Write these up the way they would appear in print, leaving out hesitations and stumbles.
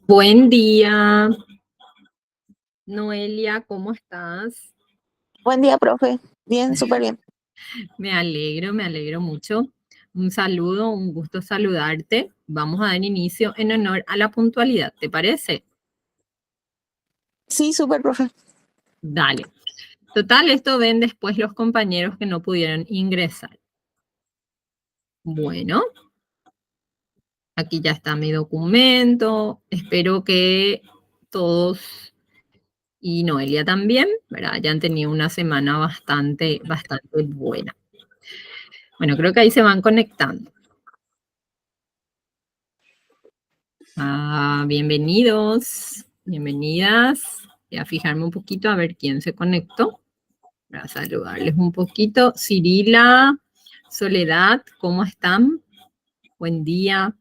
Buen día, Noelia, ¿cómo estás? Buen día, profe. Bien, súper bien. Me alegro mucho. Un saludo, un gusto saludarte. Vamos a dar inicio en honor a la puntualidad, ¿te parece? Sí, súper, profe. Dale. Total, esto ven después los compañeros que no pudieron ingresar. Bueno, aquí ya está mi documento. Espero que todos y Noelia también, ¿verdad? Hayan tenido una semana bastante buena. Bueno, creo que ahí se van conectando. Bienvenidos, bienvenidas. Voy a fijarme un poquito a ver quién se conectó para saludarles un poquito. Cirila, Soledad, ¿cómo están? Buen día.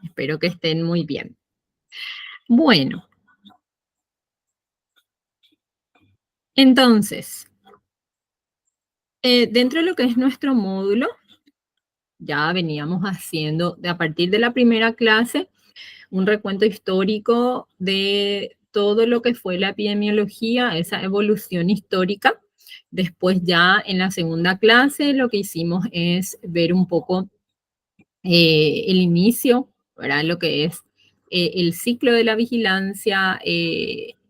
Espero que estén muy bien. Bueno, entonces, dentro de lo que es nuestro módulo, ya veníamos haciendo a partir de la primera clase un recuento histórico de todo lo que fue la epidemiología, esa evolución histórica. Después ya en la segunda clase lo que hicimos es ver un poco el inicio, ¿verdad? Lo que es el ciclo de la vigilancia,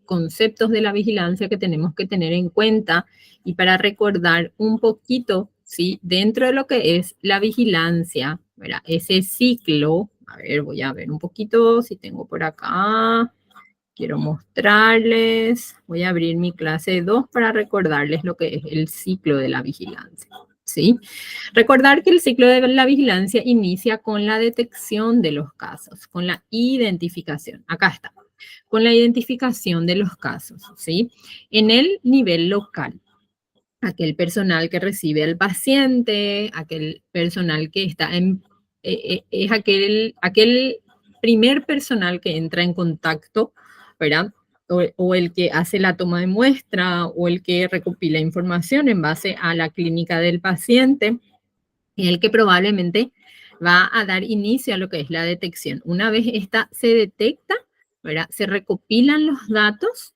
conceptos de la vigilancia que tenemos que tener en cuenta y para recordar un poquito, ¿sí? Dentro de lo que es la vigilancia, ¿verdad? Ese ciclo, a ver, voy a ver un poquito si tengo por acá. Quiero mostrarles, voy a abrir mi clase 2 para recordarles lo que es el ciclo de la vigilancia, ¿sí? Recordar que el ciclo de la vigilancia inicia con la detección de los casos, con la identificación. Acá está, con la identificación de los casos, ¿sí? En el nivel local, aquel personal que recibe al paciente, aquel personal que está en, es aquel primer personal que entra en contacto, ¿verdad? O el que hace la toma de muestra o el que recopila información en base a la clínica del paciente, y el que probablemente va a dar inicio a lo que es la detección. Una vez esta se detecta, ¿verdad? Se recopilan los datos,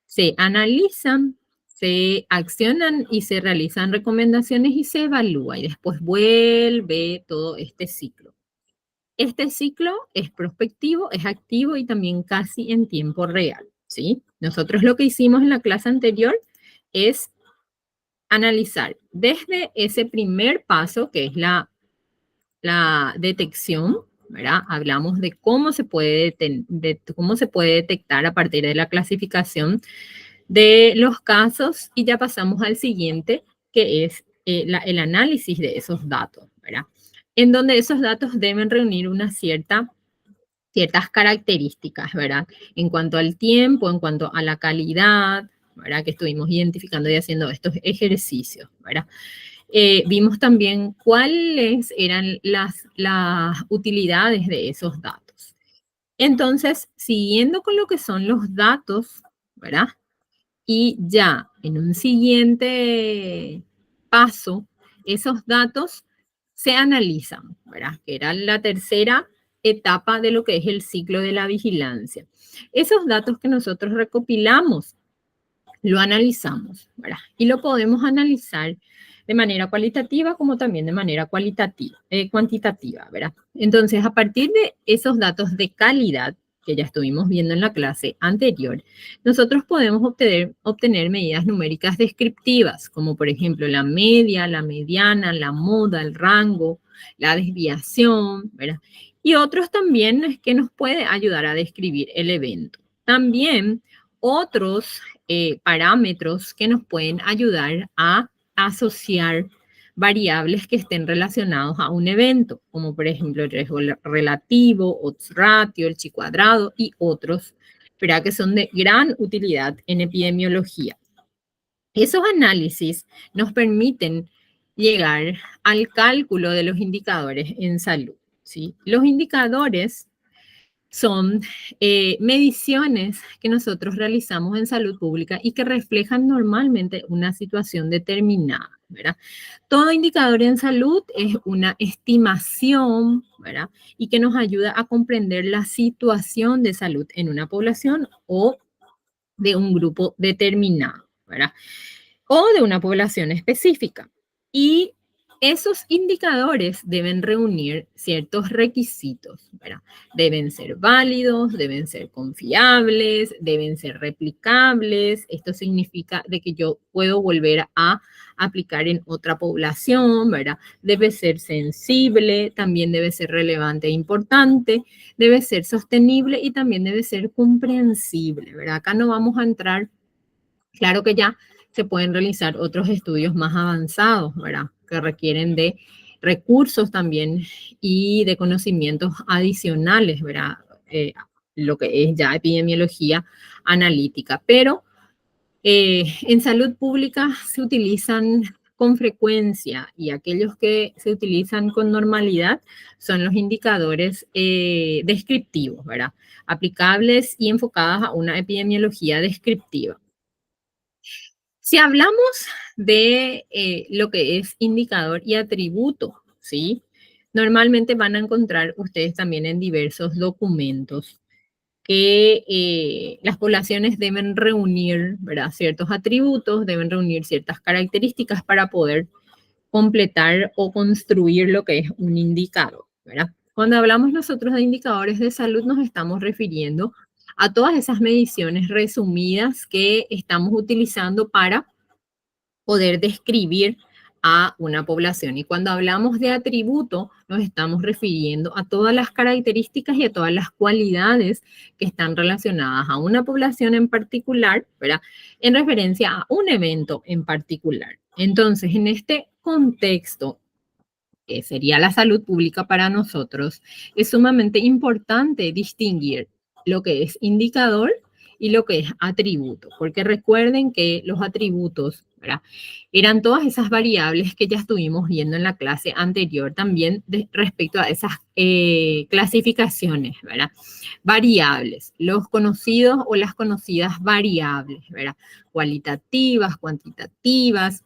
se analizan, se accionan y se realizan recomendaciones y se evalúa y después vuelve todo este ciclo. Este ciclo es prospectivo, es activo y también casi en tiempo real, ¿sí? Nosotros lo que hicimos en la clase anterior es analizar desde ese primer paso, que es la detección, ¿verdad? Hablamos de cómo se puede, cómo se puede detectar a partir de la clasificación de los casos y ya pasamos al siguiente, que es el análisis de esos datos, ¿verdad? En donde esos datos deben reunir ciertas características, ¿verdad? En cuanto al tiempo, en cuanto a la calidad, ¿verdad? Que estuvimos identificando y haciendo estos ejercicios, ¿verdad? Vimos también cuáles eran las utilidades de esos datos. Entonces, siguiendo con lo que son los datos, ¿verdad? Y ya en un siguiente paso, esos datos se analizan, ¿verdad? Que era la tercera etapa de lo que es el ciclo de la vigilancia. Esos datos que nosotros recopilamos, lo analizamos, ¿verdad? Y lo podemos analizar de manera cualitativa como también de manera cuantitativa, ¿verdad? Entonces, a partir de esos datos de calidad que ya estuvimos viendo en la clase anterior, nosotros podemos obtener medidas numéricas descriptivas, como por ejemplo la media, la mediana, la moda, el rango, la desviación, ¿verdad? Y otros también es que nos puede ayudar a describir el evento. También otros parámetros que nos pueden ayudar a asociar variables que estén relacionados a un evento, como por ejemplo el riesgo relativo, odds ratio, el chi cuadrado y otros, pero que son de gran utilidad en epidemiología. Esos análisis nos permiten llegar al cálculo de los indicadores en salud, ¿sí? Los indicadores son mediciones que nosotros realizamos en salud pública y que reflejan normalmente una situación determinada, ¿verdad? Todo indicador en salud es una estimación, ¿verdad? Y que nos ayuda a comprender la situación de salud en una población o de un grupo determinado, ¿verdad? O de una población específica. Y esos indicadores deben reunir ciertos requisitos, ¿verdad? Deben ser válidos, deben ser confiables, deben ser replicables. Esto significa de que yo puedo volver a aplicar en otra población, ¿verdad? Debe ser sensible, también debe ser relevante e importante, debe ser sostenible y también debe ser comprensible, ¿verdad? Acá no vamos a entrar, claro que ya se pueden realizar otros estudios más avanzados, ¿verdad? Que requieren de recursos también y de conocimientos adicionales, ¿verdad? Lo que es ya epidemiología analítica. Pero en salud pública se utilizan con frecuencia y aquellos que se utilizan con normalidad son los indicadores descriptivos, ¿verdad? Aplicables y enfocadas a una epidemiología descriptiva. Si hablamos de lo que es indicador y atributo, ¿sí? Normalmente van a encontrar ustedes también en diversos documentos que las poblaciones deben reunir, ¿verdad? Ciertos atributos, deben reunir ciertas características para poder completar o construir lo que es un indicador, ¿verdad? Cuando hablamos nosotros de indicadores de salud, nos estamos refiriendo a todas esas mediciones resumidas que estamos utilizando para poder describir a una población. Y cuando hablamos de atributo, nos estamos refiriendo a todas las características y a todas las cualidades que están relacionadas a una población en particular, ¿verdad? En referencia a un evento en particular. Entonces, en este contexto, que sería la salud pública para nosotros, es sumamente importante distinguir lo que es indicador y lo que es atributo, porque recuerden que los atributos, ¿verdad? Eran todas esas variables que ya estuvimos viendo en la clase anterior también respecto a esas clasificaciones, ¿verdad? Variables, los conocidos o las conocidas variables, ¿verdad? Cualitativas, cuantitativas,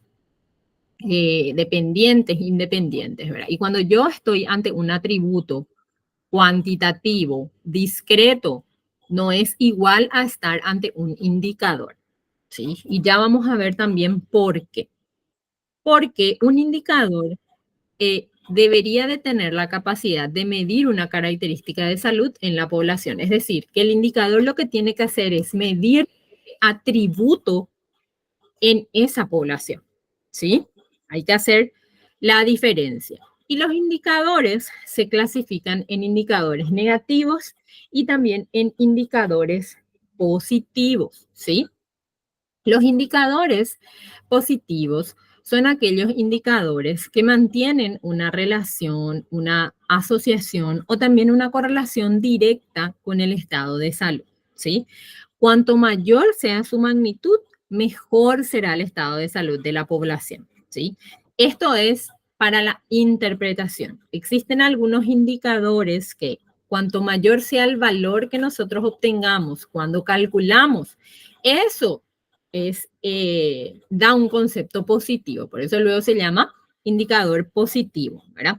dependientes, independientes, ¿verdad? Y cuando yo estoy ante un atributo cuantitativo, discreto, no es igual a estar ante un indicador, ¿sí? Y ya vamos a ver también por qué. Porque un indicador debería de tener la capacidad de medir una característica de salud en la población. Es decir, que el indicador lo que tiene que hacer es medir atributo en esa población, ¿sí? Hay que hacer la diferencia. Y los indicadores se clasifican en indicadores negativos y también en indicadores positivos, ¿sí? Los indicadores positivos son aquellos indicadores que mantienen una relación, una asociación o también una correlación directa con el estado de salud, ¿sí? Cuanto mayor sea su magnitud, mejor será el estado de salud de la población, ¿sí? Esto es para la interpretación. Existen algunos indicadores que cuanto mayor sea el valor que nosotros obtengamos cuando calculamos, eso da un concepto positivo, por eso luego se llama indicador positivo, ¿verdad?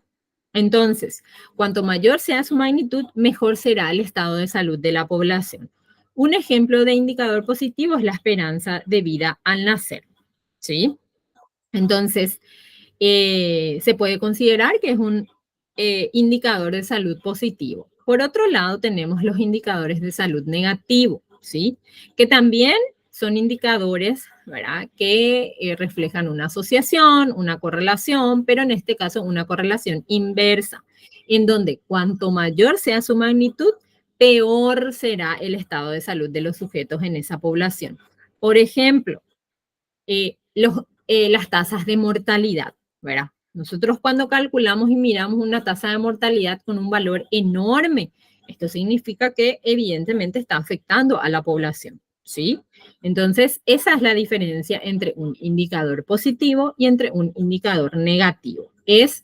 Entonces, cuanto mayor sea su magnitud, mejor será el estado de salud de la población. Un ejemplo de indicador positivo es la esperanza de vida al nacer, ¿sí? Entonces, se puede considerar que es un indicador de salud positivo. Por otro lado, tenemos los indicadores de salud negativo, ¿sí? Que también son indicadores, ¿verdad? Que reflejan una asociación, una correlación, pero en este caso una correlación inversa, en donde cuanto mayor sea su magnitud, peor será el estado de salud de los sujetos en esa población. Por ejemplo, las tasas de mortalidad, ¿verdad? Nosotros cuando calculamos y miramos una tasa de mortalidad con un valor enorme, esto significa que evidentemente está afectando a la población, ¿sí? Entonces, esa es la diferencia entre un indicador positivo y entre un indicador negativo. Es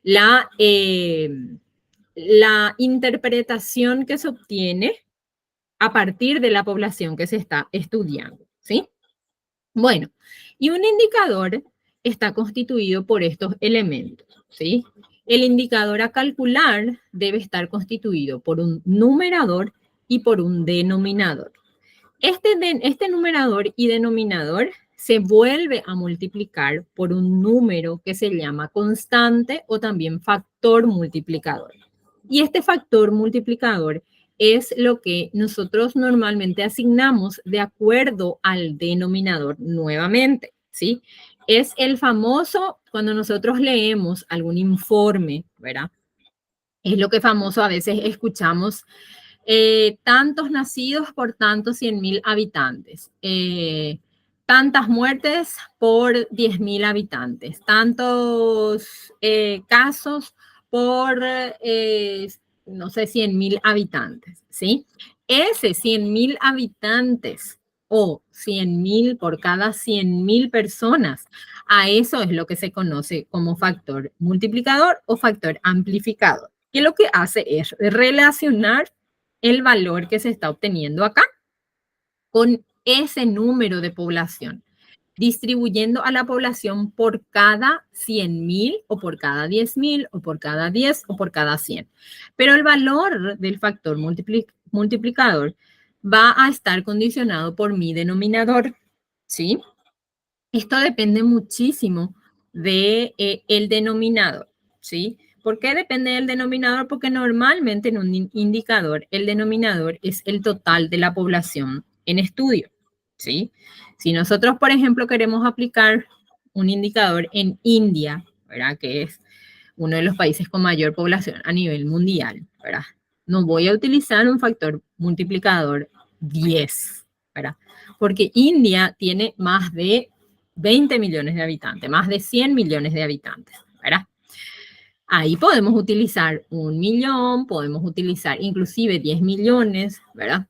la la interpretación que se obtiene a partir de la población que se está estudiando, ¿sí? Bueno, y un indicador está constituido por estos elementos, ¿sí? El indicador a calcular debe estar constituido por un numerador y por un denominador. Este numerador y denominador se vuelve a multiplicar por un número que se llama constante o también factor multiplicador. Y este factor multiplicador es lo que nosotros normalmente asignamos de acuerdo al denominador nuevamente, ¿sí? Es el famoso, cuando nosotros leemos algún informe, ¿verdad? Es lo que famoso a veces escuchamos tantos nacidos por tantos 100.000 habitantes, tantas muertes por 10.000 habitantes, tantos casos por, no sé, 100.000 habitantes, ¿sí? Ese 100.000 habitantes o 100.000 por cada 100.000 personas, a eso es lo que se conoce como factor multiplicador o factor amplificador, que lo que hace es relacionar el valor que se está obteniendo acá con ese número de población, distribuyendo a la población por cada 100.000 o por cada 10.000 o por cada 10 o por cada 100. Pero el valor del factor multiplicador va a estar condicionado por mi denominador, ¿sí? Esto depende muchísimo de, el denominador, ¿sí? ¿Por qué depende del denominador? Porque normalmente en un indicador el denominador es el total de la población en estudio, ¿sí? Si nosotros, por ejemplo, queremos aplicar un indicador en India, ¿verdad? Que es uno de los países con mayor población a nivel mundial, ¿verdad? No voy a utilizar un factor multiplicador 10, ¿verdad? Porque India tiene más de 20 millones de habitantes, más de 100 millones de habitantes, ¿verdad? Ahí podemos utilizar 1 millón, podemos utilizar inclusive 10 millones, ¿verdad?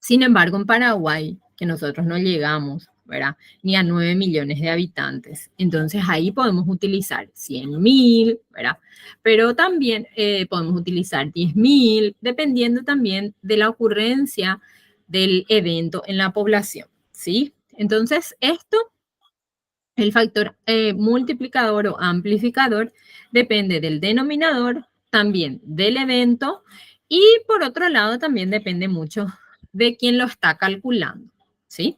Sin embargo, en Paraguay, que nosotros no llegamos, ¿verdad? Ni a 9 millones de habitantes. Entonces ahí podemos utilizar 100.000, ¿verdad? Pero también podemos utilizar 10.000, dependiendo también de la ocurrencia del evento en la población, ¿sí? Entonces esto, el factor multiplicador o amplificador, depende del denominador, también del evento y por otro lado también depende mucho de quién lo está calculando, ¿sí?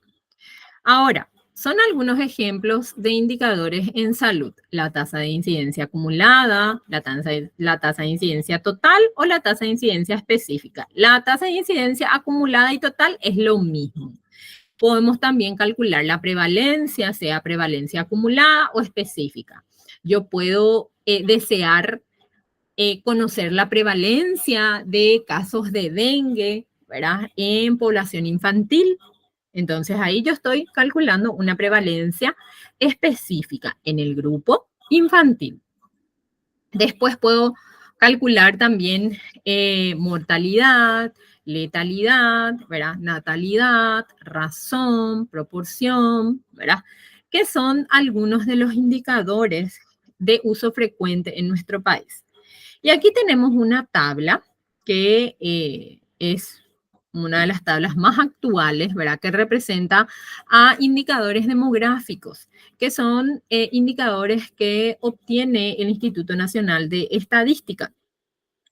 Ahora, son algunos ejemplos de indicadores en salud: la tasa de incidencia acumulada, la tasa de incidencia total o la tasa de incidencia específica. La tasa de incidencia acumulada y total es lo mismo. Podemos también calcular la prevalencia, sea prevalencia acumulada o específica. Yo puedo desear conocer la prevalencia de casos de dengue, ¿verdad? En población infantil. Entonces ahí yo estoy calculando una prevalencia específica en el grupo infantil. Después puedo calcular también mortalidad, letalidad, ¿verdad? Natalidad, razón, proporción, ¿verdad? Que son algunos de los indicadores de uso frecuente en nuestro país. Y aquí tenemos una tabla que es una de las tablas más actuales, ¿verdad? Que representa a indicadores demográficos, que son indicadores que obtiene el Instituto Nacional de Estadística.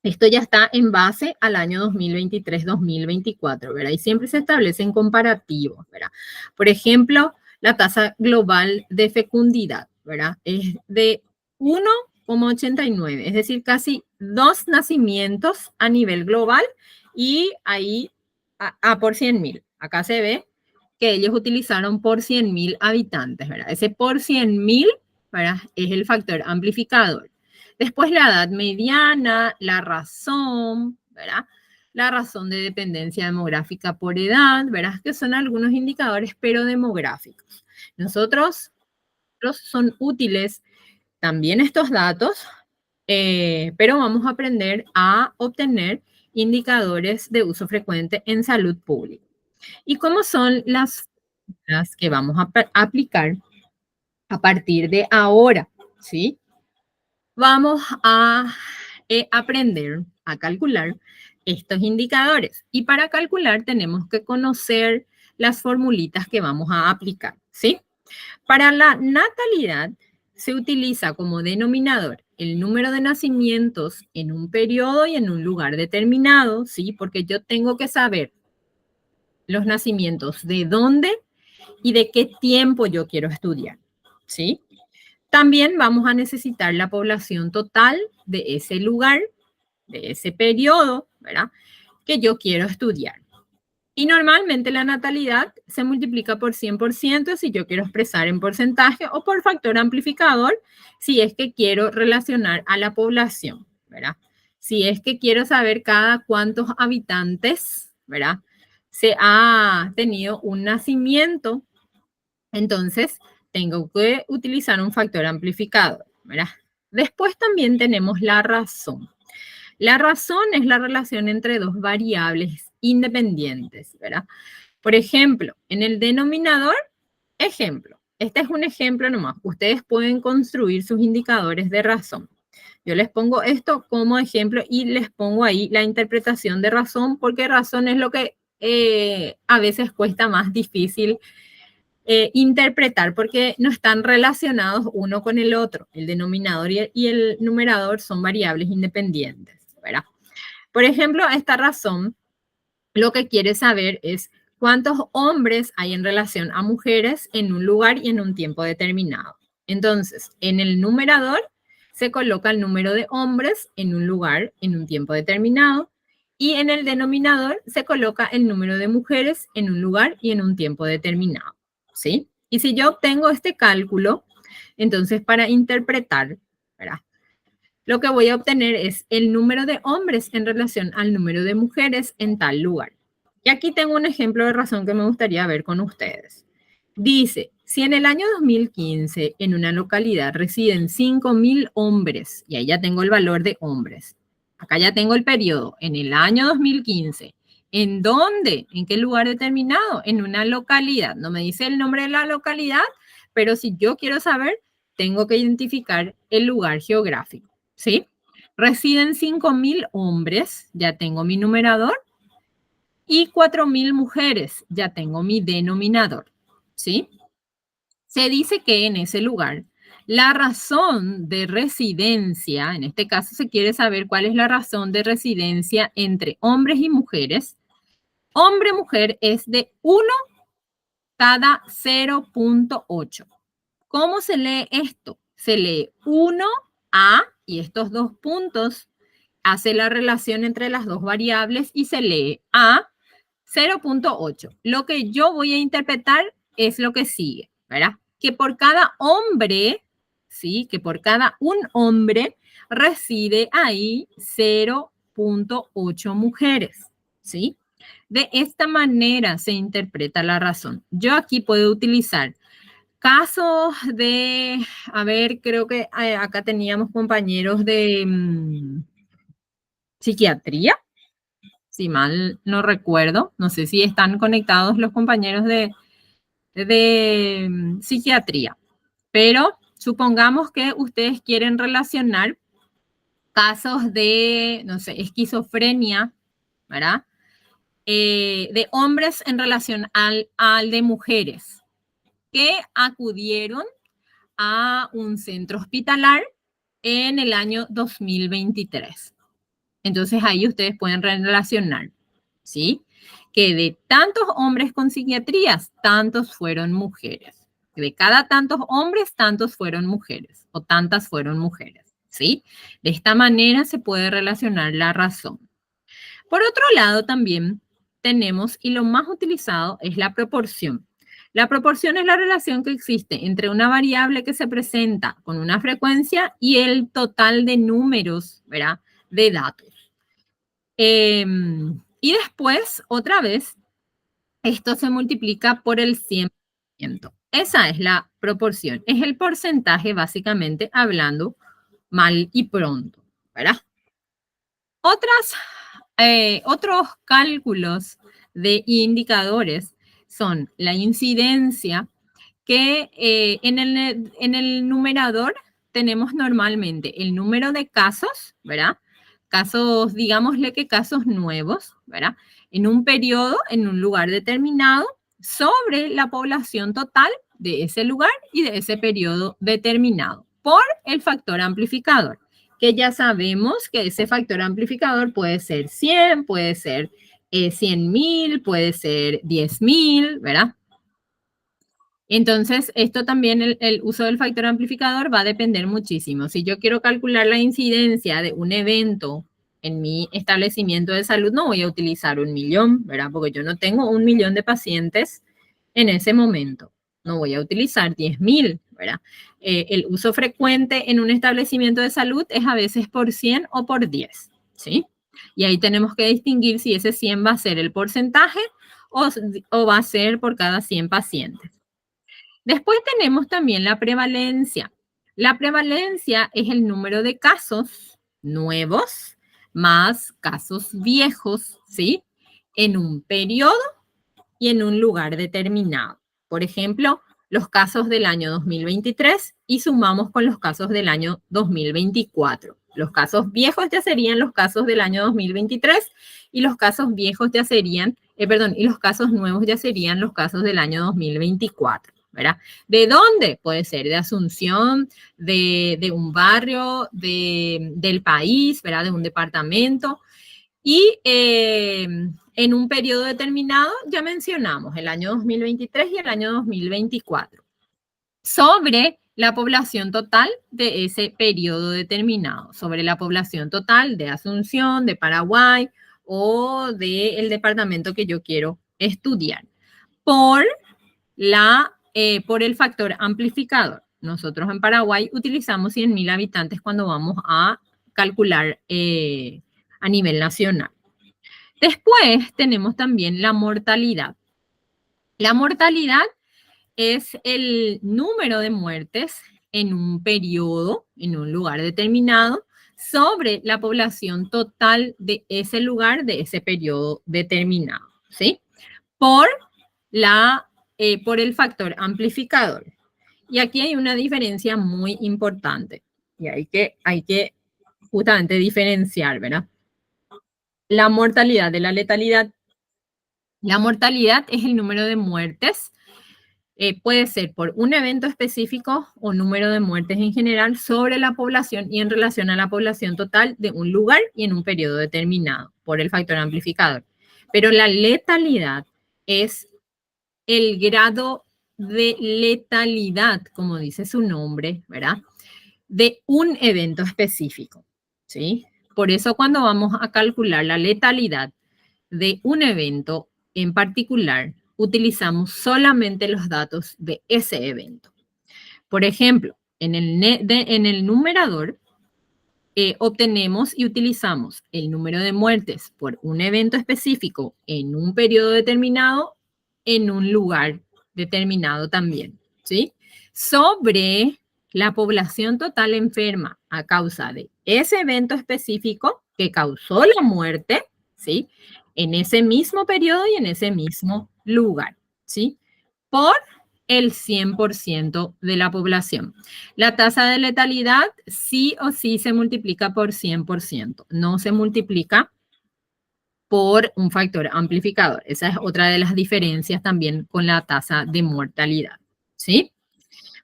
Esto ya está en base al año 2023-2024, ¿verdad? Y siempre se establecen comparativos, ¿verdad? Por ejemplo, la tasa global de fecundidad, ¿verdad? Es de 1,89, es decir, casi 2 nacimientos a nivel global y ahí a por 100.000. Acá se ve que ellos utilizaron por 100.000 habitantes, ¿verdad? Ese por 100.000, ¿verdad? Es el factor amplificador. Después la edad mediana, la razón, ¿verdad? La razón de dependencia demográfica por edad, ¿verdad? Que son algunos indicadores, pero demográficos. Nosotros son útiles también estos datos, pero vamos a aprender a obtener indicadores de uso frecuente en salud pública. ¿Y cómo son las que vamos a aplicar a partir de ahora? ¿Sí? Vamos a aprender a calcular estos indicadores. Y para calcular tenemos que conocer las formulitas que vamos a aplicar, ¿sí? Para la natalidad se utiliza como denominador el número de nacimientos en un periodo y en un lugar determinado, ¿sí? Porque yo tengo que saber los nacimientos de dónde y de qué tiempo yo quiero estudiar, ¿sí? También vamos a necesitar la población total de ese lugar, de ese periodo, ¿verdad? Que yo quiero estudiar. Y normalmente la natalidad se multiplica por 100% si yo quiero expresar en porcentaje o por factor amplificador si es que quiero relacionar a la población, ¿verdad? Si es que quiero saber cada cuántos habitantes, ¿verdad? Se ha tenido un nacimiento, entonces tengo que utilizar un factor amplificador, ¿verdad? Después también tenemos la razón. La razón es la relación entre dos variables independientes, ¿verdad? Por ejemplo, en el denominador, ejemplo. Este es un ejemplo nomás. Ustedes pueden construir sus indicadores de razón. Yo les pongo esto como ejemplo y les pongo ahí la interpretación de razón, porque razón es lo que a veces cuesta más difícil interpretar, porque no están relacionados uno con el otro. El denominador y el numerador son variables independientes, ¿verdad? Por ejemplo, esta razón lo que quiere saber es cuántos hombres hay en relación a mujeres en un lugar y en un tiempo determinado. Entonces, en el numerador se coloca el número de hombres en un lugar, en un tiempo determinado, y en el denominador se coloca el número de mujeres en un lugar y en un tiempo determinado, ¿sí? Y si yo obtengo este cálculo, entonces para interpretar, ¿verdad? Lo que voy a obtener es el número de hombres en relación al número de mujeres en tal lugar. Y aquí tengo un ejemplo de razón que me gustaría ver con ustedes. Dice, si en el año 2015 en una localidad residen 5.000 hombres, y ahí ya tengo el valor de hombres, acá ya tengo el periodo, en el año 2015, ¿en dónde? ¿En qué lugar determinado? En una localidad. No me dice el nombre de la localidad, pero si yo quiero saber, tengo que identificar el lugar geográfico. ¿Sí? Residen 5.000 hombres, ya tengo mi numerador, y 4.000 mujeres, ya tengo mi denominador, ¿sí? Se dice que en ese lugar la razón de residencia, en este caso se quiere saber cuál es la razón de residencia entre hombres y mujeres. Hombre-mujer es de 1 cada 0.8. ¿Cómo se lee esto? Se lee 1A y estos dos puntos hace la relación entre las dos variables y se lee A 0.8. Lo que yo voy a interpretar es lo que sigue, ¿verdad? Que por cada hombre, ¿sí? Que por cada un hombre reside ahí 0.8 mujeres, ¿sí? De esta manera se interpreta la razón. Yo aquí puedo utilizar casos de, a ver, creo que acá teníamos compañeros de psiquiatría, si mal no recuerdo. No sé si están conectados los compañeros de psiquiatría, pero supongamos que ustedes quieren relacionar casos de, no sé, esquizofrenia, ¿verdad? De hombres en relación al de mujeres que acudieron a un centro hospitalar en el año 2023. Entonces ahí ustedes pueden relacionar, ¿sí? Que de tantos hombres con psiquiatrías, tantos fueron mujeres. De cada tantos hombres, tantos fueron mujeres o tantas fueron mujeres, ¿sí? De esta manera se puede relacionar la razón. Por otro lado, también tenemos, y lo más utilizado es la proporción. La proporción es la relación que existe entre una variable que se presenta con una frecuencia y el total de números, ¿verdad? De datos. Y después, otra vez, esto se multiplica por el 100%. Esa es la proporción. Es el porcentaje, básicamente, hablando mal y pronto, ¿verdad? Otros cálculos de indicadores son la incidencia, que en el numerador tenemos normalmente el número de casos, ¿verdad? casos, digámosle que casos nuevos, ¿verdad? En un periodo, en un lugar determinado, sobre la población total de ese lugar y de ese periodo determinado, por el factor amplificador, que ya sabemos que ese factor amplificador puede ser 100, puede ser 100.000, puede ser 10.000, ¿verdad? Entonces, esto también, el uso del factor amplificador va a depender muchísimo. Si yo quiero calcular la incidencia de un evento en mi establecimiento de salud, no voy a utilizar 1.000.000, ¿verdad? Porque yo no tengo 1.000.000 de pacientes en ese momento. No voy a utilizar 10.000, ¿verdad? El uso frecuente en un establecimiento de salud es a veces por 100 o por 10, ¿sí? Y ahí tenemos que distinguir si ese 100 va a ser el porcentaje o va a ser por cada 100 pacientes. Después tenemos también la prevalencia. La prevalencia es el número de casos nuevos más casos viejos, ¿sí? En un periodo y en un lugar determinado. Por ejemplo, los casos del año 2023 y sumamos con los casos del año 2024. Los casos viejos ya serían los casos del año 2023 y los casos viejos ya serían, y los casos nuevos ya serían los casos del año 2024. ¿Verdad? ¿De dónde? Puede ser de Asunción, de un barrio, del país, ¿verdad? De un departamento. Y en un periodo determinado, ya mencionamos el año 2023 y el año 2024, sobre la población total de ese periodo determinado, sobre la población total de Asunción, de Paraguay o del departamento que yo quiero estudiar, por el factor amplificador. Nosotros en Paraguay utilizamos 100.000 habitantes cuando vamos a calcular a nivel nacional. Después tenemos también la mortalidad. La mortalidad es el número de muertes en un periodo, en un lugar determinado, sobre la población total de ese lugar, de ese periodo determinado, ¿sí? Por el factor amplificador. Y aquí hay una diferencia muy importante y hay que justamente diferenciar, ¿verdad? La mortalidad de la letalidad. La mortalidad es el número de muertes, puede ser por un evento específico o número de muertes en general sobre la población y en relación a la población total de un lugar y en un periodo determinado por el factor amplificador. Pero la letalidad es el grado de letalidad, como dice su nombre, ¿verdad? De un evento específico, ¿sí? Por eso cuando vamos a calcular la letalidad de un evento en particular, utilizamos solamente los datos de ese evento. Por ejemplo, en el numerador obtenemos y utilizamos el número de muertes por un evento específico en un periodo determinado, en un lugar determinado también, ¿sí? Sobre la población total enferma a causa de ese evento específico que causó la muerte, ¿sí? En ese mismo periodo y en ese mismo lugar, ¿sí? Por el 100% de la población. La tasa de letalidad sí o sí se multiplica por 100%, no se multiplica por un factor amplificador. Esa es otra de las diferencias también con la tasa de mortalidad, ¿sí?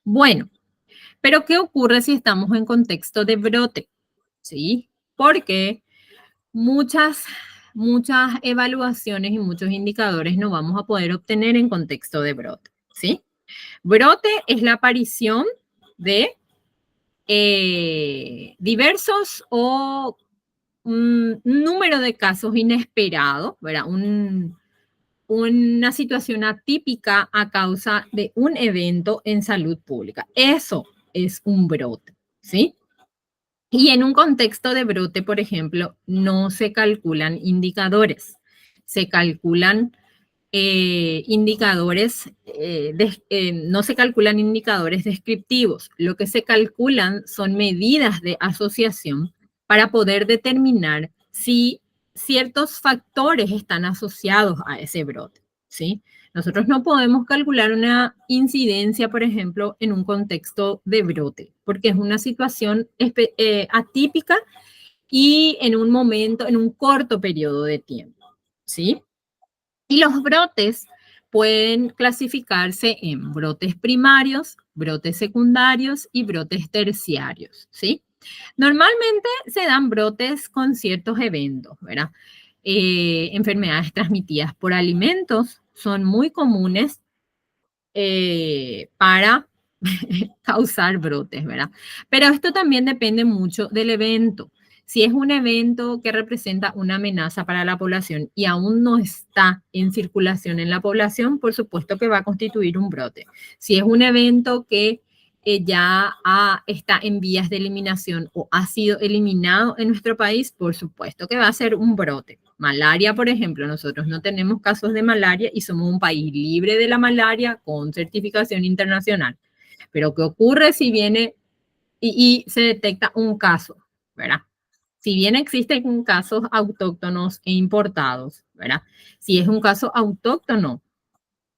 Bueno, pero ¿qué ocurre si estamos en contexto de brote? ¿Sí? Porque muchas evaluaciones y muchos indicadores no vamos a poder obtener en contexto de brote, ¿sí? Brote es la aparición de diversos o un número de casos inesperados, ¿verdad? Una situación atípica a causa de un evento en salud pública. Eso es un brote, ¿sí? Y en un contexto de brote, por ejemplo, no se calculan indicadores, se calculan no se calculan indicadores descriptivos. Lo que se calculan son medidas de asociación para poder determinar si ciertos factores están asociados a ese brote, ¿sí? Nosotros no podemos calcular una incidencia, por ejemplo, en un contexto de brote, porque es una situación atípica y en un momento, en un corto periodo de tiempo, ¿sí? Y los brotes pueden clasificarse en brotes primarios, brotes secundarios y brotes terciarios, ¿sí? Normalmente se dan brotes con ciertos eventos, ¿verdad? Enfermedades transmitidas por alimentos son muy comunes para causar brotes, ¿verdad? Pero esto también depende mucho del evento. Si es un evento que representa una amenaza para la población y aún no está en circulación en la población, por supuesto que va a constituir un brote. Si es un evento que está en vías de eliminación o ha sido eliminado en nuestro país, por supuesto que va a ser un brote. Malaria, por ejemplo, nosotros no tenemos casos de malaria y somos un país libre de la malaria con certificación internacional. Pero ¿qué ocurre si viene y se detecta un caso, ¿verdad? Si bien existen casos autóctonos e importados, ¿verdad? Si es un caso autóctono,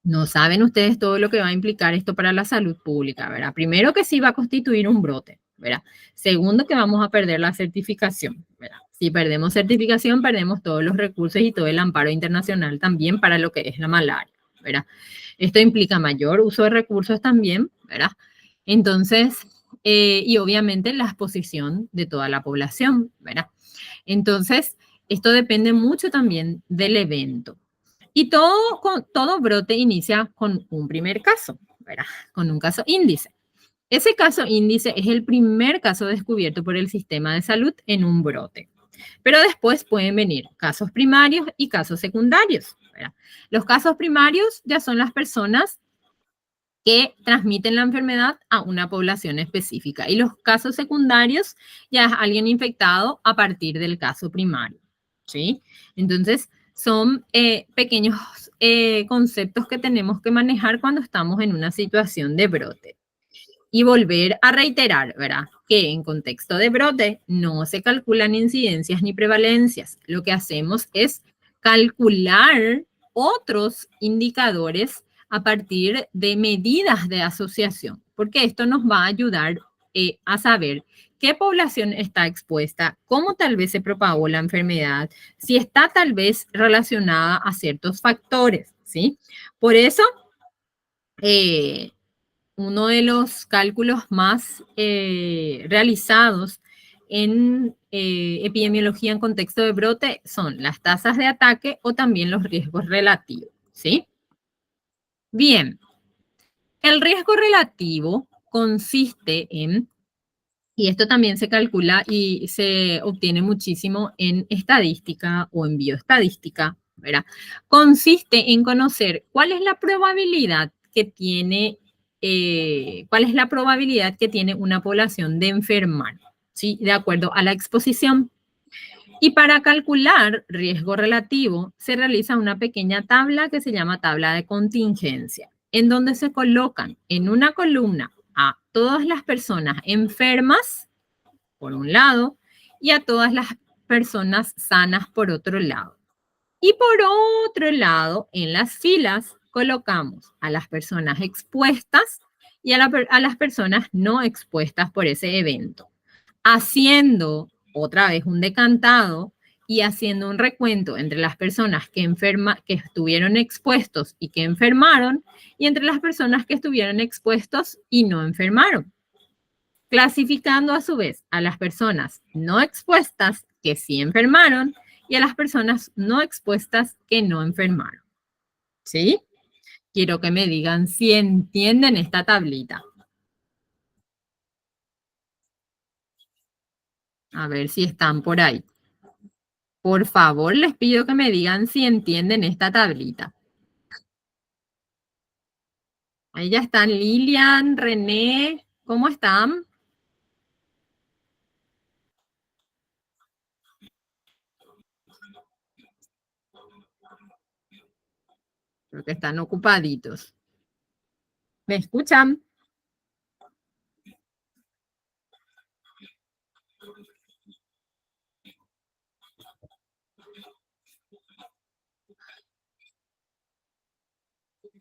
no saben ustedes todo lo que va a implicar esto para la salud pública, ¿verdad? Primero que sí va a constituir un brote, ¿verdad? Segundo que vamos a perder la certificación, ¿verdad? Si perdemos certificación, perdemos todos los recursos y todo el amparo internacional también para lo que es la malaria, ¿verdad? Esto implica mayor uso de recursos también, ¿verdad? Entonces, y obviamente la exposición de toda la población, ¿verdad? Entonces, esto depende mucho también del evento. Y todo brote inicia con un primer caso, ¿verdad? Con un caso índice. Ese caso índice es el primer caso descubierto por el sistema de salud en un brote. Pero después pueden venir casos primarios y casos secundarios, ¿verdad? Los casos primarios ya son las personas que transmiten la enfermedad a una población específica. Y los casos secundarios ya es alguien infectado a partir del caso primario, ¿sí? Entonces, son pequeños conceptos que tenemos que manejar cuando estamos en una situación de brote. Y volver a reiterar, ¿verdad? Que en contexto de brote no se calculan incidencias ni prevalencias. Lo que hacemos es calcular otros indicadores a partir de medidas de asociación, porque esto nos va a ayudar a saber qué población está expuesta, cómo tal vez se propagó la enfermedad, si está tal vez relacionada a ciertos factores, ¿sí? Por eso, eh, uno de los cálculos más realizados en epidemiología en contexto de brote son las tasas de ataque o también los riesgos relativos, ¿sí? Bien, el riesgo relativo consiste en, y esto también se calcula y se obtiene muchísimo en estadística o en bioestadística, ¿verdad? Consiste en conocer cuál es la probabilidad que tiene, cuál es la probabilidad que tiene una población de enfermar, ¿sí? De acuerdo a la exposición. Y para calcular riesgo relativo, se realiza una pequeña tabla que se llama tabla de contingencia, en donde se colocan en una columna a todas las personas enfermas, por un lado, y a todas las personas sanas, por otro lado. Y por otro lado, en las filas, colocamos a las personas expuestas y a las personas no expuestas por ese evento, haciendo otra vez un decantado y haciendo un recuento entre las personas que estuvieron expuestos y que enfermaron, y entre las personas que estuvieron expuestos y no enfermaron, clasificando a su vez a las personas no expuestas que sí enfermaron y a las personas no expuestas que no enfermaron. ¿Sí? Quiero que me digan si entienden esta tablita. A ver si están por ahí. Por favor, les pido que me digan si entienden esta tablita. Ahí ya están Lilian, René, ¿cómo están? Creo que están ocupaditos. ¿Me escuchan?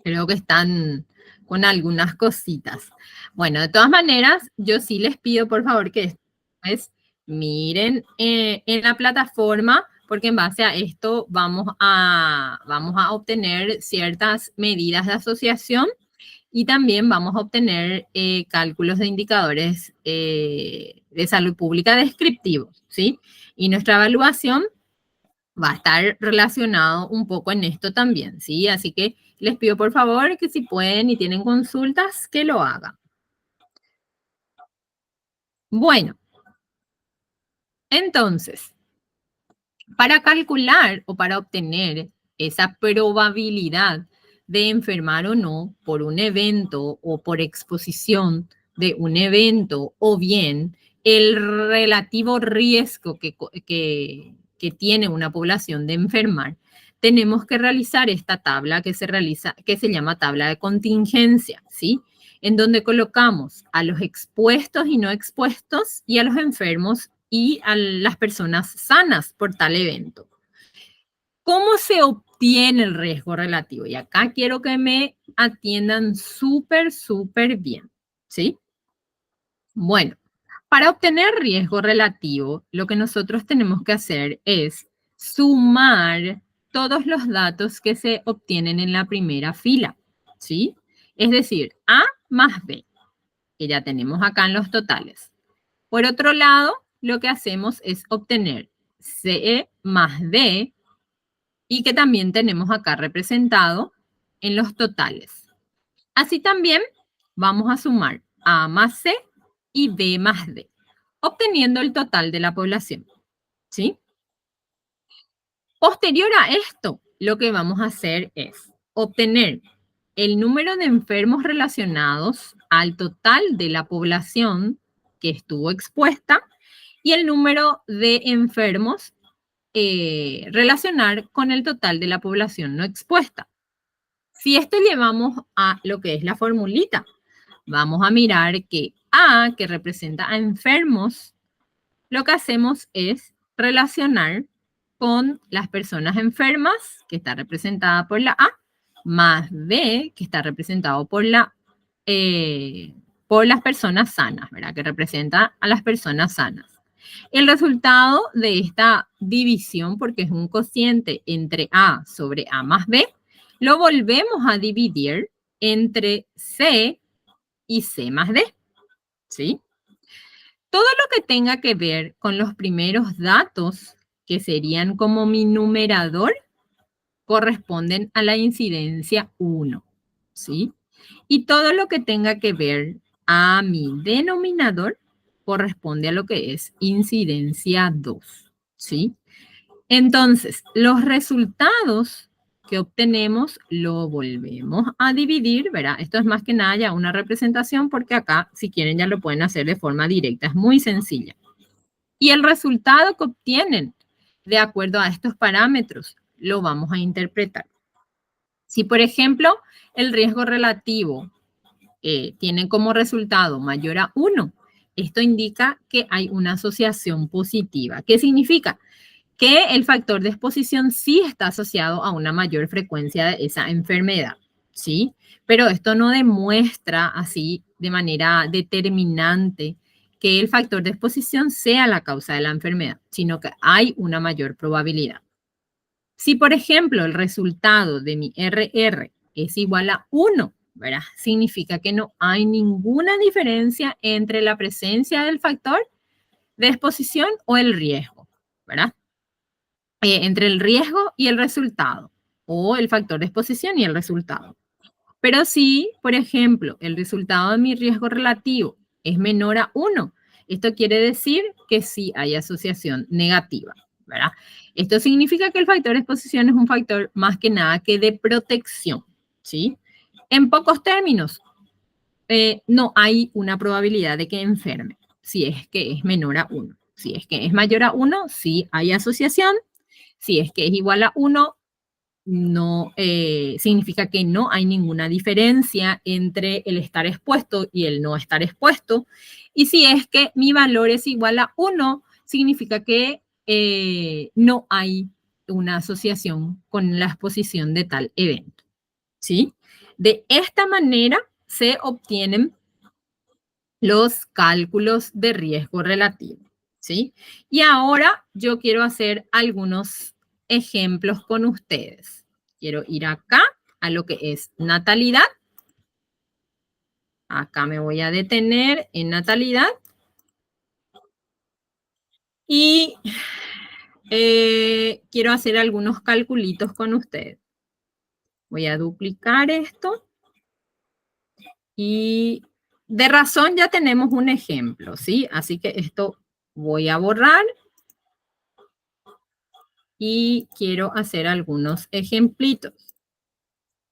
Creo que están con algunas cositas. Bueno, de todas maneras, yo sí les pido, por favor, que después miren en la plataforma, porque en base a esto vamos a obtener ciertas medidas de asociación y también vamos a obtener cálculos de indicadores de salud pública descriptivos, ¿sí? Y nuestra evaluación va a estar relacionado un poco en esto también, ¿sí? Así que les pido por favor que si pueden y tienen consultas, que lo hagan. Bueno, entonces, para calcular o para obtener esa probabilidad de enfermar o no por un evento o por exposición de un evento o bien el relativo riesgo que tiene una población de enfermar, tenemos que realizar esta tabla que se llama tabla de contingencia, ¿sí? En donde colocamos a los expuestos y no expuestos y a los enfermos y a las personas sanas por tal evento. ¿Cómo se obtiene el riesgo relativo? Y acá quiero que me atiendan súper, súper bien, ¿sí? Bueno, para obtener riesgo relativo, lo que nosotros tenemos que hacer es sumar todos los datos que se obtienen en la primera fila, ¿sí? Es decir, A más B, que ya tenemos acá en los totales. Por otro lado, lo que hacemos es obtener C más D y que también tenemos acá representado en los totales. Así también vamos a sumar A más C y B más D, obteniendo el total de la población, ¿sí? Posterior a esto, lo que vamos a hacer es obtener el número de enfermos relacionados al total de la población que estuvo expuesta y el número de enfermos relacionar con el total de la población no expuesta. Si esto llevamos a lo que es la formulita, vamos a mirar que A, que representa a enfermos, lo que hacemos es relacionar con las personas enfermas, que está representada por la A, más B, que está representado por las personas sanas, ¿verdad? Que representa a las personas sanas. El resultado de esta división, porque es un cociente entre A sobre A más B, lo volvemos a dividir entre C y C más D, ¿sí? Todo lo que tenga que ver con los primeros datos, que serían como mi numerador, corresponden a la incidencia 1, ¿sí? Y todo lo que tenga que ver a mi denominador corresponde a lo que es incidencia 2, ¿sí? Entonces, los resultados que obtenemos lo volvemos a dividir, ¿verdad? Esto es más que nada ya una representación porque acá, si quieren, ya lo pueden hacer de forma directa. Es muy sencilla. Y el resultado que obtienen de acuerdo a estos parámetros lo vamos a interpretar. Si, por ejemplo, el riesgo relativo tiene como resultado mayor a 1, esto indica que hay una asociación positiva. ¿Qué significa? Que el factor de exposición sí está asociado a una mayor frecuencia de esa enfermedad, ¿sí? Pero esto no demuestra así de manera determinante que el factor de exposición sea la causa de la enfermedad, sino que hay una mayor probabilidad. Si, por ejemplo, el resultado de mi RR es igual a 1, ¿verdad? Significa que no hay ninguna diferencia entre la presencia del factor de exposición o el riesgo, ¿verdad? Entre el riesgo y el resultado, o el factor de exposición y el resultado. Pero si, por ejemplo, el resultado de mi riesgo relativo es menor a 1, esto quiere decir que sí hay asociación negativa, ¿verdad? Esto significa que el factor de exposición es un factor más que nada que de protección, ¿sí? En pocos términos, no hay una probabilidad de que enferme si es que es menor a 1. Si es que es mayor a 1, sí hay asociación. Si es que es igual a 1, no significa que no hay ninguna diferencia entre el estar expuesto y el no estar expuesto. Y si es que mi valor es igual a 1, significa que no hay una asociación con la exposición de tal evento, ¿sí? De esta manera se obtienen los cálculos de riesgo relativo, ¿sí? Y ahora yo quiero hacer algunos ejemplos con ustedes. Quiero ir acá a lo que es natalidad. Acá me voy a detener en natalidad. Y quiero hacer algunos calculitos con ustedes. Voy a duplicar esto. Y de razón ya tenemos un ejemplo, ¿sí? Así que esto voy a borrar. Y quiero hacer algunos ejemplitos.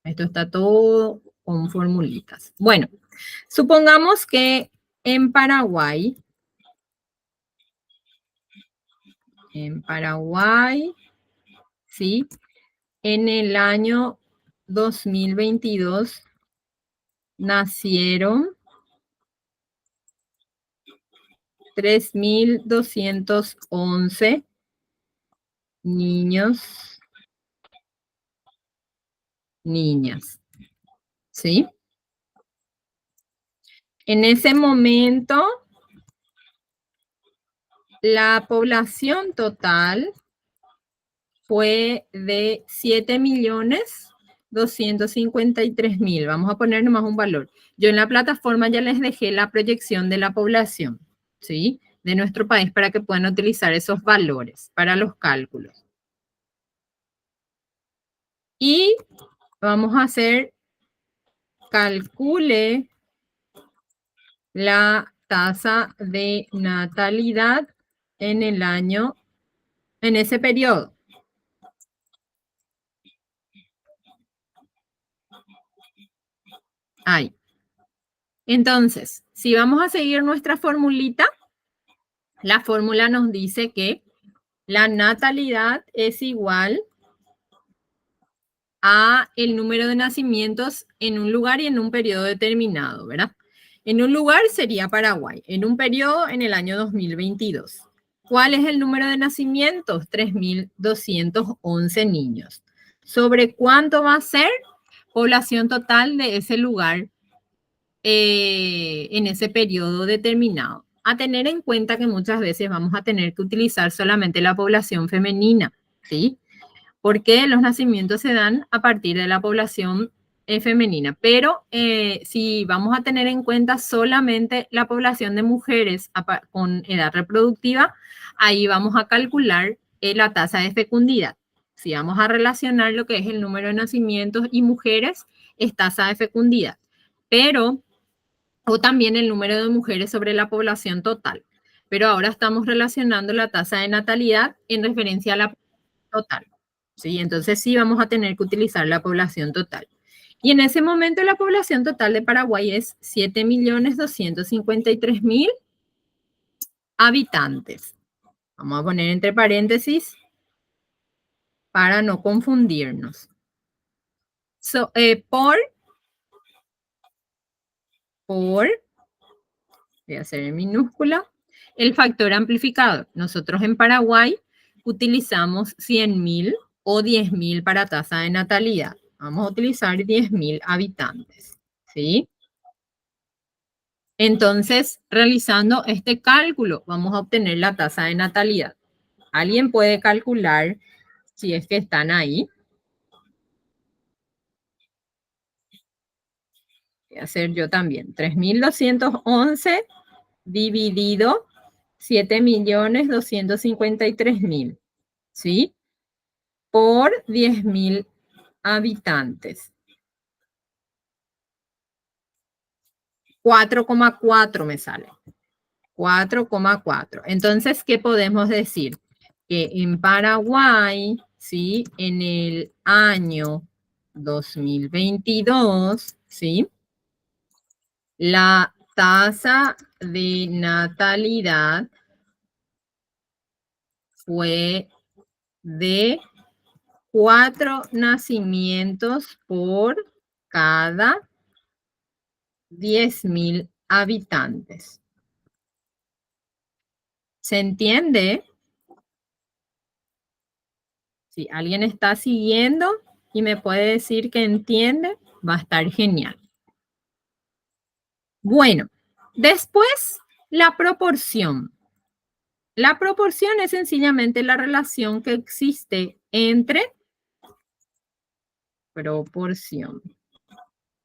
Esto está todo con formulitas. Bueno, supongamos que en Paraguay, ¿sí? En el año 2022 nacieron 3.211 niños, niñas, ¿sí? En ese momento, la población total fue de 7.253.000. Vamos a poner nomás un valor. Yo en la plataforma ya les dejé la proyección de la población, ¿sí? De nuestro país para que puedan utilizar esos valores para los cálculos. Y vamos a hacer, calcule la tasa de natalidad en el año, en ese periodo. Ahí. Entonces, si vamos a seguir nuestra formulita, la fórmula nos dice que la natalidad es igual a el número de nacimientos en un lugar y en un periodo determinado, ¿verdad? En un lugar sería Paraguay, en un periodo en el año 2022. ¿Cuál es el número de nacimientos? 3.211 niños. ¿Sobre cuánto va a ser población total de ese lugar en ese periodo determinado? A tener en cuenta que muchas veces vamos a tener que utilizar solamente la población femenina, ¿sí? Porque los nacimientos se dan a partir de la población femenina. Pero si vamos a tener en cuenta solamente la población de mujeres con edad reproductiva, ahí vamos a calcular la tasa de fecundidad. Si vamos a relacionar lo que es el número de nacimientos y mujeres, es tasa de fecundidad. Pero, o también el número de mujeres sobre la población total. Pero ahora estamos relacionando la tasa de natalidad en referencia a la total. ¿Sí? Entonces sí vamos a tener que utilizar la población total. Y en ese momento la población total de Paraguay es 7.253.000 habitantes. Vamos a poner entre paréntesis para no confundirnos. Voy a hacer en minúscula, el factor amplificador. Nosotros en Paraguay utilizamos 100.000 o 10.000 para tasa de natalidad. Vamos a utilizar 10.000 habitantes, ¿sí? Entonces, realizando este cálculo, vamos a obtener la tasa de natalidad. ¿Alguien puede calcular si es que están ahí? Voy a hacer yo también. 3.211 dividido 7.253.000, ¿sí? Por 10.000 habitantes. 4,4 me sale. 4,4. Entonces, ¿qué podemos decir? Que en Paraguay, ¿sí? En el año 2022, ¿sí? La tasa de natalidad fue de 4 nacimientos por cada 10.000 habitantes. ¿Se entiende? Si alguien está siguiendo y me puede decir que entiende, va a estar genial. Bueno, después la proporción. La proporción es sencillamente la relación que existe entre proporción,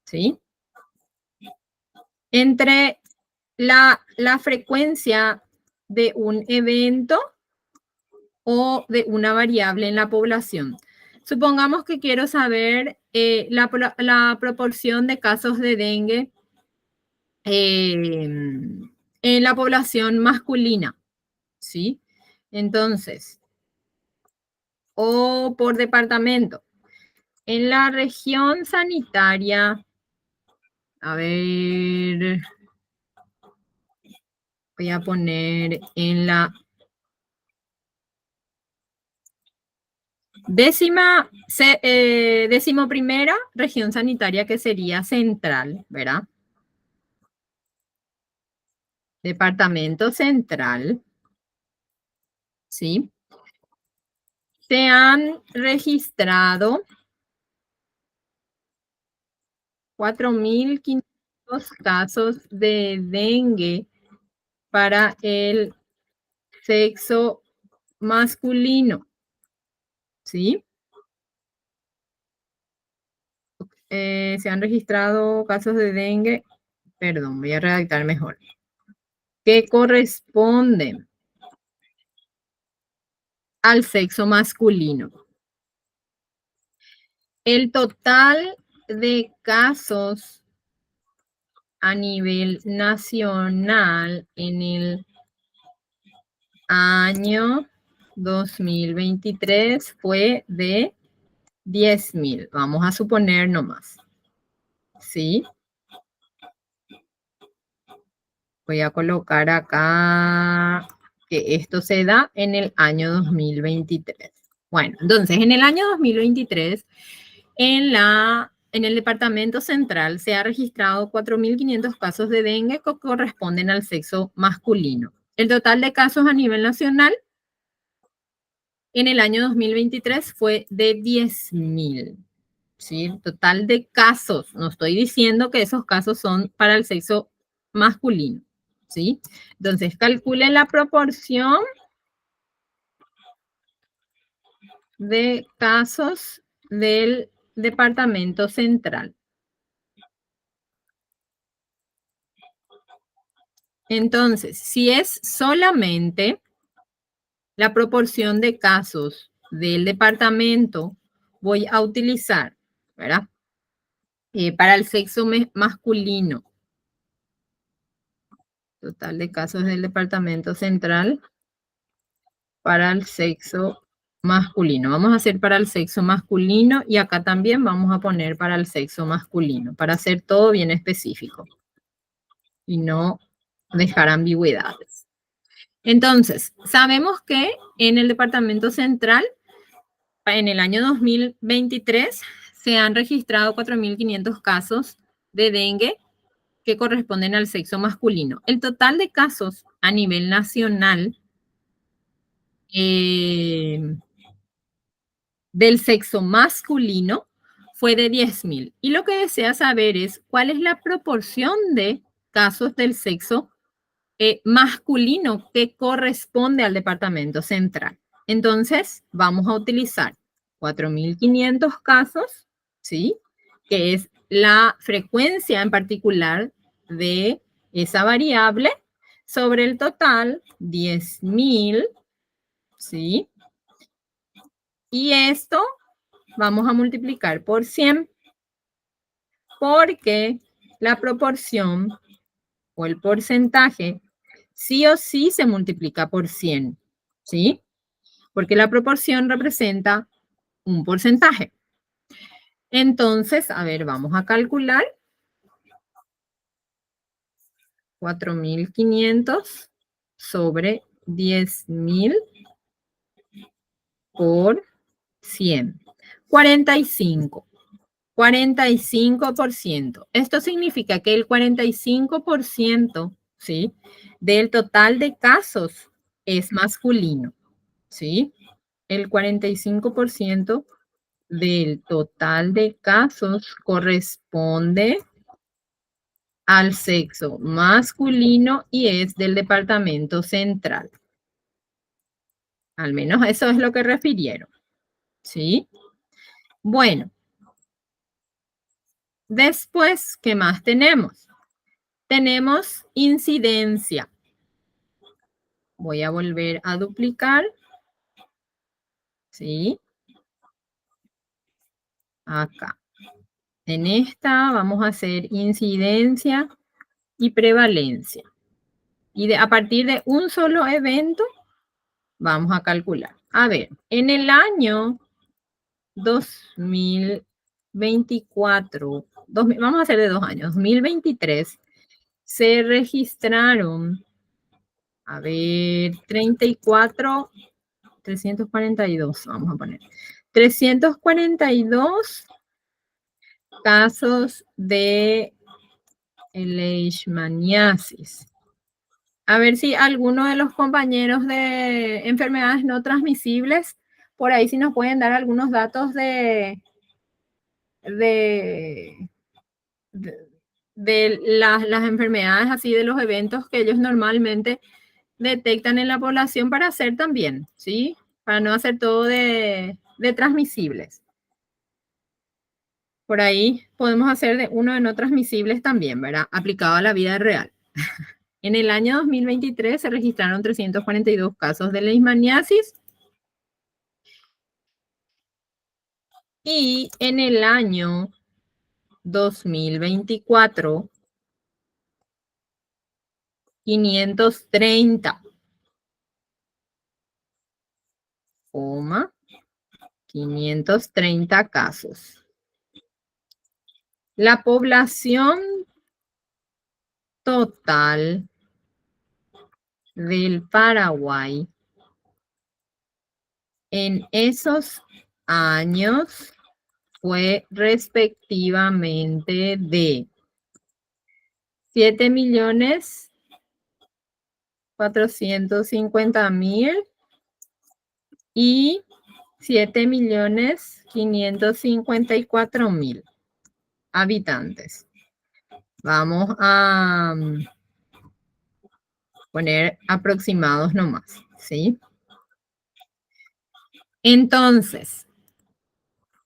¿sí? Entre la frecuencia de un evento o de una variable en la población. Supongamos que quiero saber la proporción de casos de dengue en la población masculina, ¿sí? Entonces, o por departamento. En la región sanitaria, a ver, voy a poner en la decimoprimera región sanitaria, que sería central, ¿verdad? Departamento central, ¿sí? Se han registrado 4.500 casos de dengue para el sexo masculino, ¿sí? Se han registrado casos de dengue, perdón, voy a redactar mejor, que corresponden al sexo masculino. El total de casos a nivel nacional en el año 2023 fue de 10.000. Vamos a suponer nomás. ¿Sí? Voy a colocar acá que esto se da en el año 2023. Bueno, entonces en el año 2023, en el departamento central se ha registrado 4.500 casos de dengue que corresponden al sexo masculino. El total de casos a nivel nacional en el año 2023 fue de 10.000. ¿Sí? El total de casos, no estoy diciendo que esos casos son para el sexo masculino, ¿sí? Entonces, calculen la proporción de casos del departamento central. Entonces, si es solamente la proporción de casos del departamento, voy a utilizar, ¿verdad? Para el sexo masculino. Total de casos del departamento central para el sexo masculino. Vamos a hacer para el sexo masculino y acá también vamos a poner para el sexo masculino, para hacer todo bien específico y no dejar ambigüedades. Entonces, sabemos que en el departamento central, en el año 2023, se han registrado 4.500 casos de dengue que corresponden al sexo masculino. El total de casos a nivel nacional del sexo masculino fue de 10.000. Y lo que desea saber es cuál es la proporción de casos del sexo masculino que corresponde al departamento central. Entonces, vamos a utilizar 4.500 casos, ¿sí? Que es la frecuencia en particular de esa variable sobre el total 10.000, ¿sí? Y esto vamos a multiplicar por 100 porque la proporción o el porcentaje sí o sí se multiplica por 100, ¿sí? Porque la proporción representa un porcentaje. Entonces, a ver, vamos a calcular 4.500 sobre 10.000 por 100. 45. 45%. Esto significa que el 45%, ¿sí?, del total de casos es masculino, ¿sí? El 45% del total de casos corresponde al sexo masculino y es del departamento central. Al menos eso es lo que refirieron. ¿Sí? Bueno. Después, ¿qué más tenemos? Tenemos incidencia. Voy a volver a duplicar. ¿Sí? Acá. En esta vamos a hacer incidencia y prevalencia. Y a partir de un solo evento, vamos a calcular. A ver, en el año 2024, vamos a hacer de 2 años, 2023, se registraron, a ver, 342, vamos a poner. 342 casos de leishmaniasis. A ver si alguno de los compañeros de enfermedades no transmisibles, por ahí sí nos pueden dar algunos datos de las enfermedades, así de los eventos que ellos normalmente detectan en la población para hacer también, ¿sí? Para no hacer todo de transmisibles. Por ahí podemos hacer de uno de no transmisibles también, ¿verdad? Aplicado a la vida real. En el año 2023 se registraron 342 casos de leishmaniasis y en el año 2024 530, 530 casos. La población total del Paraguay en esos años fue respectivamente de 7.450.000 y 7.554.000 habitantes. Vamos a poner aproximados nomás, ¿sí? Entonces,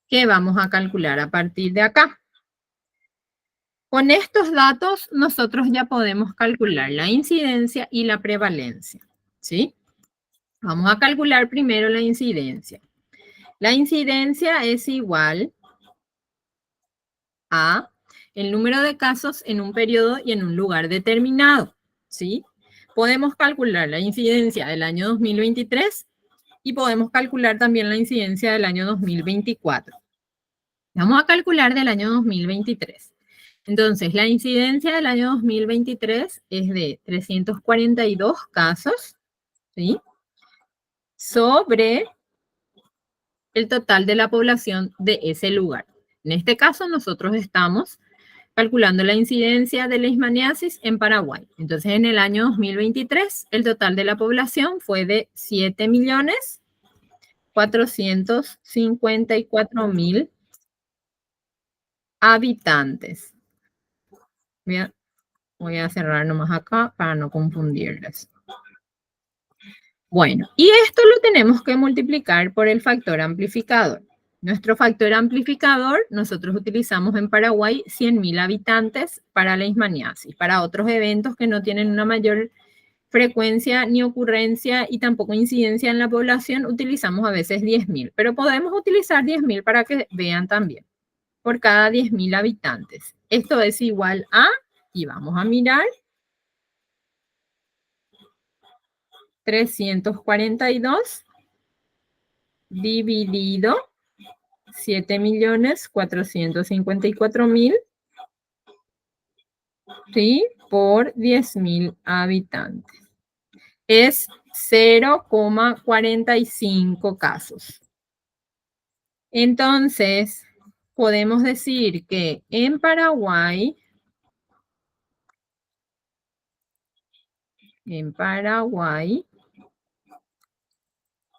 ¿qué vamos a calcular a partir de acá? Con estos datos nosotros ya podemos calcular la incidencia y la prevalencia, ¿sí? Vamos a calcular primero la incidencia. La incidencia es igual a el número de casos en un periodo y en un lugar determinado, ¿sí? Podemos calcular la incidencia del año 2023 y podemos calcular también la incidencia del año 2024. Vamos a calcular del año 2023. Entonces, la incidencia del año 2023 es de 342 casos, ¿sí? Sobre el total de la población de ese lugar. En este caso, nosotros estamos calculando la incidencia de leishmaniasis en Paraguay. Entonces, en el año 2023, el total de la población fue de 7.454.000 habitantes. Voy a cerrar nomás acá para no confundirles. Bueno, y esto lo tenemos que multiplicar por el factor amplificador. Nuestro factor amplificador, nosotros utilizamos en Paraguay 100.000 habitantes para leishmaniasis. Para otros eventos que no tienen una mayor frecuencia ni ocurrencia y tampoco incidencia en la población, utilizamos a veces 10.000. Pero podemos utilizar 10.000 para que vean también. Por cada 10.000 habitantes. Esto es igual a, y vamos a mirar, 342 dividido 7.454.000, ¿sí? Por 10.000 habitantes. Es 0,45 casos. Entonces, podemos decir que en Paraguay,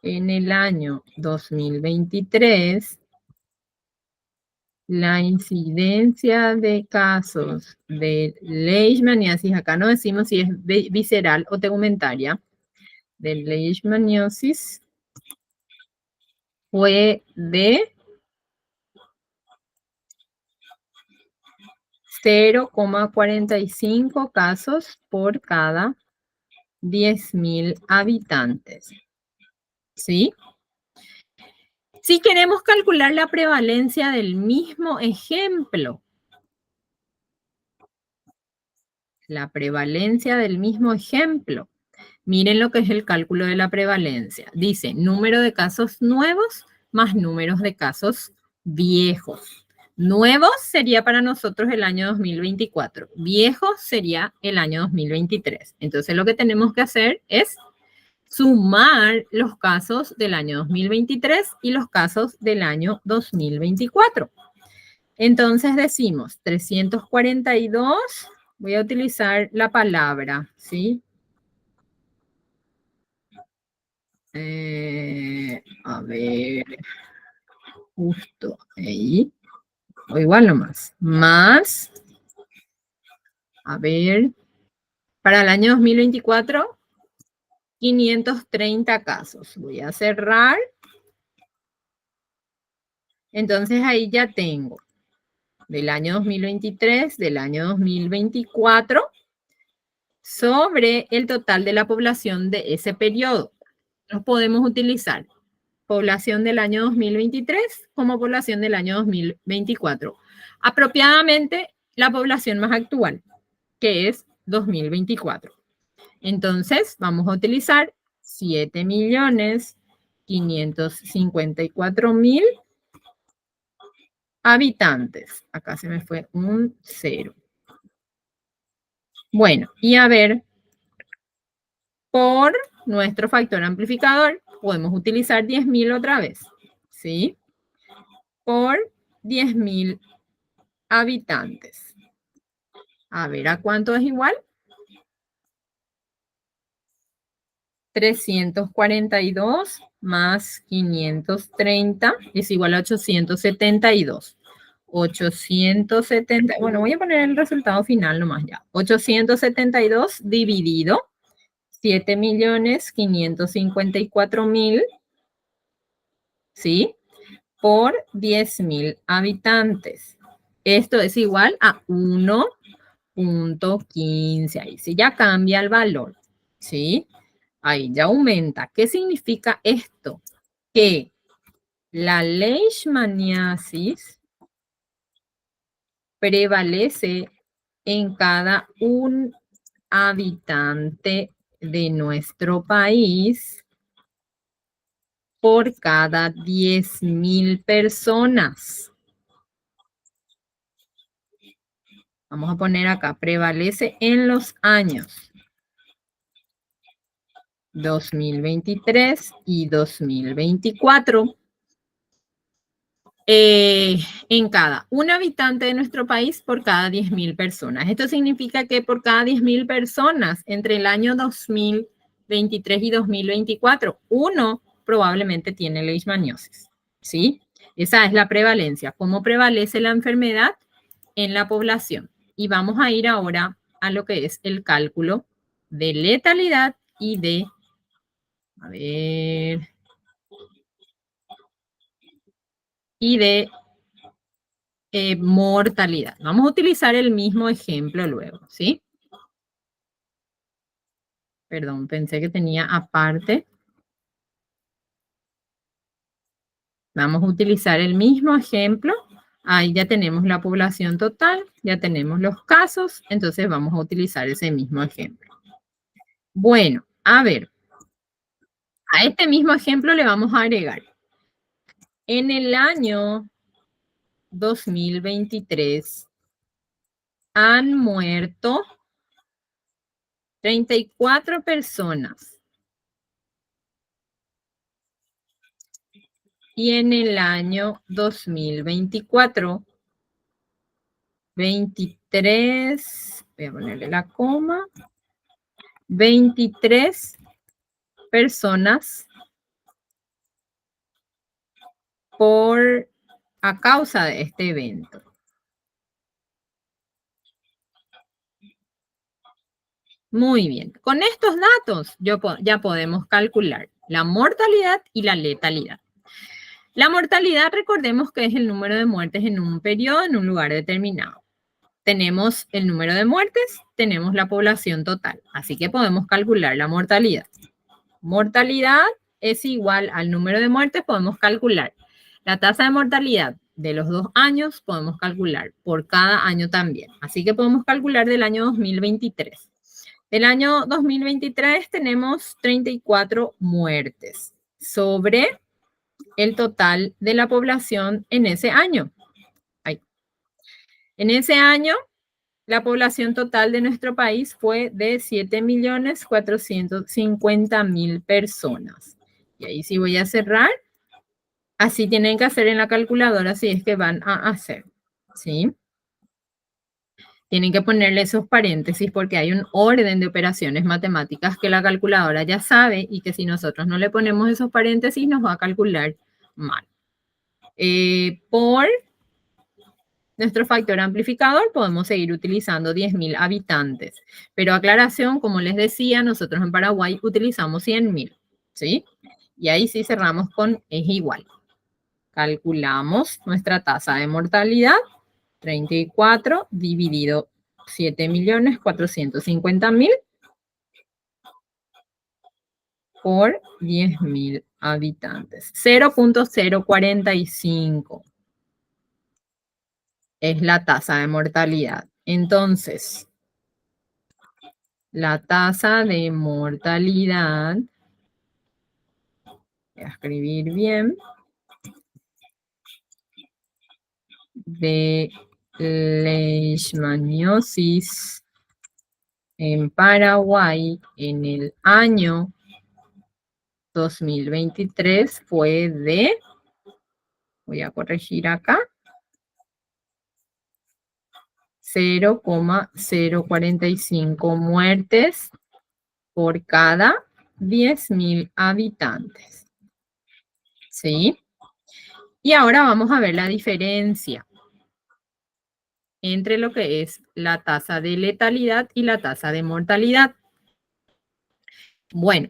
en el año 2023, la incidencia de casos de leishmaniasis, acá no decimos si es visceral o tegumentaria, de leishmaniasis fue de 0,45 casos por cada 10.000 habitantes. ¿Sí? Si queremos calcular la prevalencia del mismo ejemplo, miren lo que es el cálculo de la prevalencia. Dice número de casos nuevos más números de casos viejos. Nuevos sería para nosotros el año 2024. Viejos sería el año 2023. Entonces lo que tenemos que hacer es sumar los casos del año 2023 y los casos del año 2024. Entonces decimos 342, voy a utilizar la palabra, ¿sí? A ver, justo ahí, o igual nomás, más, a ver, para el año 2024, 530 casos. Voy a cerrar. Entonces ahí ya tengo del año 2023, del año 2024, sobre el total de la población de ese periodo. Nos podemos utilizar población del año 2023 como población del año 2024. Apropiadamente la población más actual, que es 2024. Entonces vamos a utilizar 7.554.000 habitantes. Acá se me fue un 0. Bueno, y a ver, por nuestro factor amplificador, podemos utilizar 10.000 otra vez, ¿sí? Por 10.000 habitantes. A ver, ¿a cuánto es igual? 342 más 530 es igual a 872. 870, bueno, voy a poner el resultado final nomás ya. 872 dividido 7.554.000, ¿sí? Por 10.000 habitantes. Esto es igual a 1.15. Ahí sí ya cambia el valor, ¿sí? Ahí ya aumenta. ¿Qué significa esto? Que la leishmaniasis prevalece en cada un habitante de nuestro país por cada 10.000 personas. Vamos a poner acá, prevalece en los años 2023 y 2024. En cada un habitante de nuestro país por cada 10.000 personas. Esto significa que por cada 10.000 personas entre el año 2023 y 2024, uno probablemente tiene leishmaniosis, ¿sí? Esa es la prevalencia. ¿Cómo prevalece la enfermedad en la población? Y vamos a ir ahora a lo que es el cálculo de letalidad y de, a ver, y de mortalidad. Vamos a utilizar el mismo ejemplo luego, ¿sí? Perdón, pensé que tenía aparte. Vamos a utilizar el mismo ejemplo. Ahí ya tenemos la población total, ya tenemos los casos, entonces vamos a utilizar ese mismo ejemplo. Bueno, a ver, a este mismo ejemplo le vamos a agregar. En el año 2023 han muerto 34 personas. Y en el año 2024, 23, voy a ponerle la coma, 23 personas a causa de este evento. Muy bien, con estos datos ya podemos calcular la mortalidad y la letalidad. La mortalidad, recordemos que es el número de muertes en un periodo, en un lugar determinado. Tenemos el número de muertes, tenemos la población total, así que podemos calcular la mortalidad. Mortalidad es igual al número de muertes, podemos calcular la tasa de mortalidad de los 2 años, podemos calcular por cada año también. Así que podemos calcular del año 2023. Del año 2023 tenemos 34 muertes sobre el total de la población en ese año. En ese año, la población total de nuestro país fue de 7.450.000 personas. Y ahí sí voy a cerrar. Así tienen que hacer en la calculadora si es que van a hacer, ¿sí? Tienen que ponerle esos paréntesis porque hay un orden de operaciones matemáticas que la calculadora ya sabe y que si nosotros no le ponemos esos paréntesis nos va a calcular mal. Por nuestro factor amplificador podemos seguir utilizando 10.000 habitantes. Pero aclaración, como les decía, nosotros en Paraguay utilizamos 100.000, ¿sí? Y ahí sí cerramos con es igual. Calculamos nuestra tasa de mortalidad, 34 dividido 7.450.000 por 10.000 habitantes. 0.045 es la tasa de mortalidad. Entonces, la tasa de mortalidad, voy a escribir bien, de leishmaniosis en Paraguay en el año 2023 fue de, voy a corregir acá, 0,045 muertes por cada 10.000 habitantes. ¿Sí? Y ahora vamos a ver la diferencia entre lo que es la tasa de letalidad y la tasa de mortalidad. Bueno,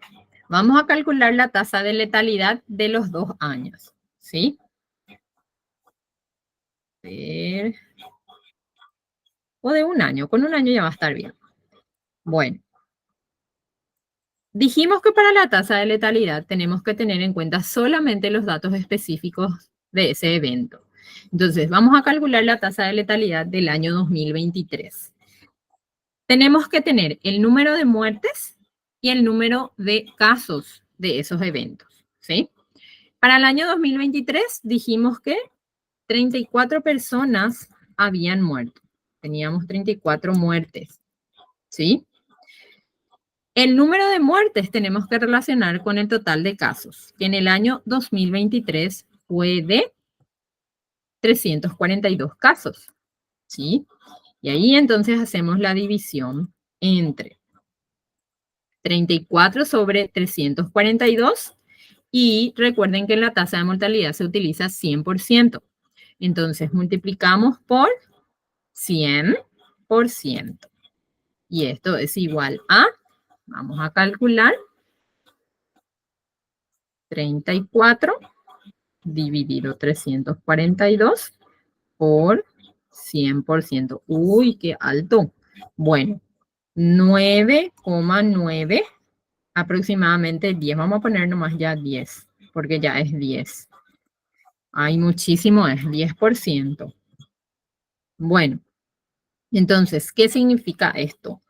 vamos a calcular la tasa de letalidad de los 2 años, ¿sí? A ver. O de 1 año, con 1 año ya va a estar bien. Bueno, dijimos que para la tasa de letalidad tenemos que tener en cuenta solamente los datos específicos de ese evento. Entonces, vamos a calcular la tasa de letalidad del año 2023. Tenemos que tener el número de muertes y el número de casos de esos eventos, ¿sí? Para el año 2023 dijimos que 34 personas habían muerto. Teníamos 34 muertes, ¿sí? El número de muertes tenemos que relacionar con el total de casos, que en el año 2023 fue de 342 casos, ¿sí? Y ahí entonces hacemos la división entre 34 sobre 342 y recuerden que en la tasa de mortalidad se utiliza 100%. Entonces multiplicamos por 100%. Y esto es igual a, vamos a calcular, 34 dividido 342 por 100%. Uy, qué alto. Bueno, 9,9, aproximadamente 10. Vamos a poner nomás ya 10, porque ya es 10. Hay muchísimo, es 10%. Bueno, entonces, ¿qué significa esto?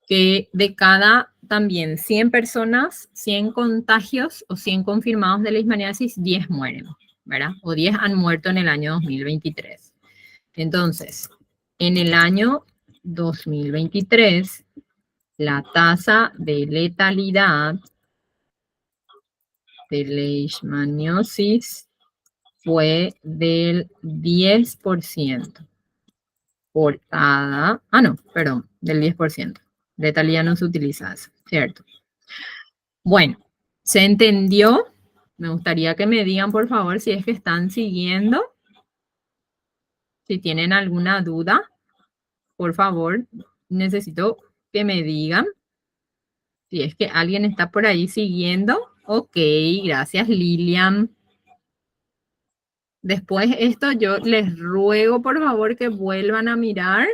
Que de cada también 100 personas, 100 contagios o 100 confirmados de leishmaniasis, 10 mueren, ¿verdad? O 10 han muerto en el año 2023. Entonces, en el año 2023, la tasa de letalidad de leishmaniosis fue del 10% por cada, no, perdón, del 10%. Letalidad no se utiliza eso, ¿cierto? Bueno, ¿se entendió? Me gustaría que me digan, por favor, si es que están siguiendo. Si tienen alguna duda, por favor, necesito que me digan. Si es que alguien está por ahí siguiendo. Ok, gracias, Lilian. Después esto yo les ruego por favor que vuelvan a mirar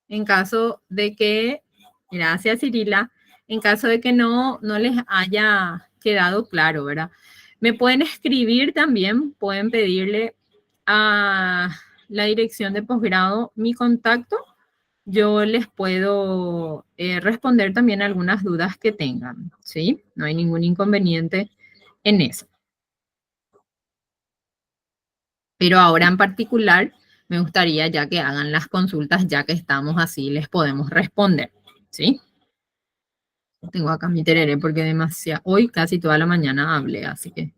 en caso de que, gracias Cirila, en caso de que no les haya quedado claro, ¿verdad? Me pueden escribir también, pueden pedirle a la dirección de posgrado mi contacto. Yo les puedo responder también algunas dudas que tengan, ¿sí? No hay ningún inconveniente en eso. Pero ahora en particular me gustaría ya que hagan las consultas, ya que estamos así, les podemos responder, ¿sí? Tengo acá mi tereré porque demasiado, hoy casi toda la mañana hablé, así que,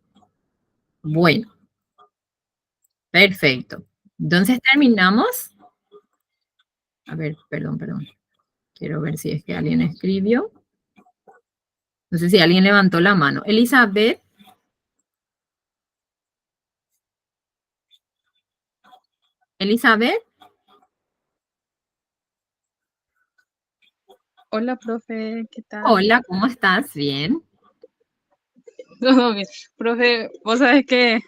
bueno, perfecto. Entonces terminamos. A ver, perdón. Quiero ver si es que alguien escribió. No sé si alguien levantó la mano. Elizabeth. Elizabeth. Hola, profe, ¿qué tal? Hola, ¿cómo estás? Bien. Todo bien. Profe, vos sabés que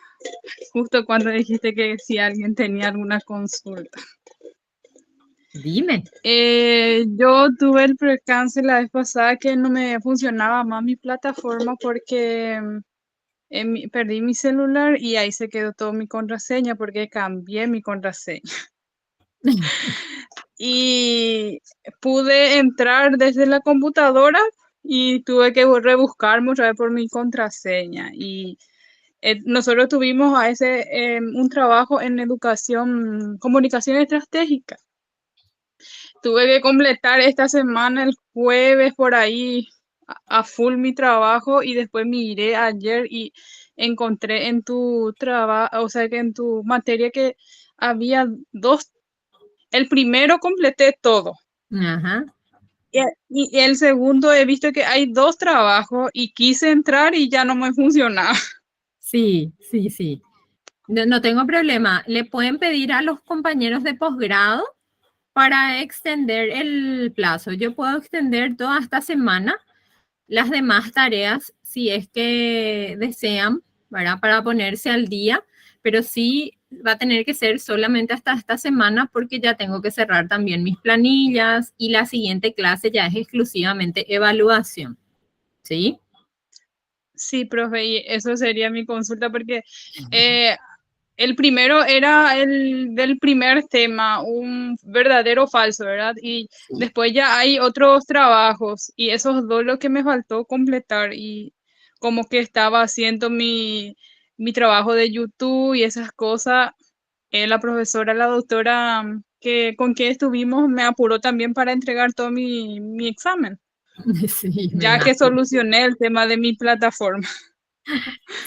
justo cuando dijiste que si alguien tenía alguna consulta. Dime. Yo tuve el percance la vez pasada que no me funcionaba más mi plataforma porque perdí mi celular y ahí se quedó toda mi contraseña porque cambié mi contraseña. Y pude entrar desde la computadora y tuve que rebuscarme otra vez por mi contraseña. Y nosotros tuvimos un trabajo en educación, comunicación estratégica. Tuve que completar esta semana, el jueves, por ahí, a full mi trabajo y después miré ayer y encontré en tu trabajo, o sea, que en tu materia que había dos. El primero completé todo. Ajá. Y el segundo he visto que hay dos trabajos y quise entrar y ya no me funcionaba. Sí. No tengo problema. Le pueden pedir a los compañeros de posgrado para extender el plazo. Yo puedo extender toda esta semana las demás tareas si es que desean, ¿verdad? Para ponerse al día, pero sí va a tener que ser solamente hasta esta semana porque ya tengo que cerrar también mis planillas y la siguiente clase ya es exclusivamente evaluación, ¿sí? Sí, profe, y eso sería mi consulta porque eh, el primero era el del primer tema, un verdadero o falso, ¿verdad? Y Sí. después ya hay otros trabajos y esos dos lo que me faltó completar y como que estaba haciendo mi trabajo de YouTube y esas cosas, la profesora, la doctora con quien estuvimos me apuró también para entregar todo mi examen, Sí, me ya que imagino. solucioné el tema de mi plataforma.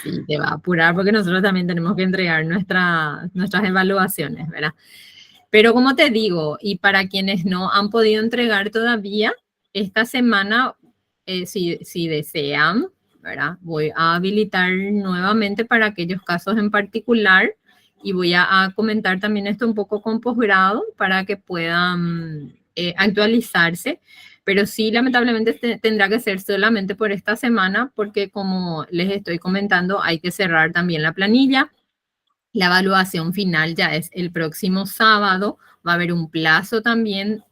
Sí, te va a apurar porque nosotros también tenemos que entregar nuestras evaluaciones, ¿verdad? Pero como te digo, y para quienes no han podido entregar todavía, esta semana, si desean, ¿verdad? Voy a habilitar nuevamente para aquellos casos en particular y voy a comentar también esto un poco con posgrado para que puedan actualizarse. Pero sí, lamentablemente tendrá que ser solamente por esta semana porque como les estoy comentando, hay que cerrar también la planilla. La evaluación final ya es el próximo sábado. Va a haber un plazo también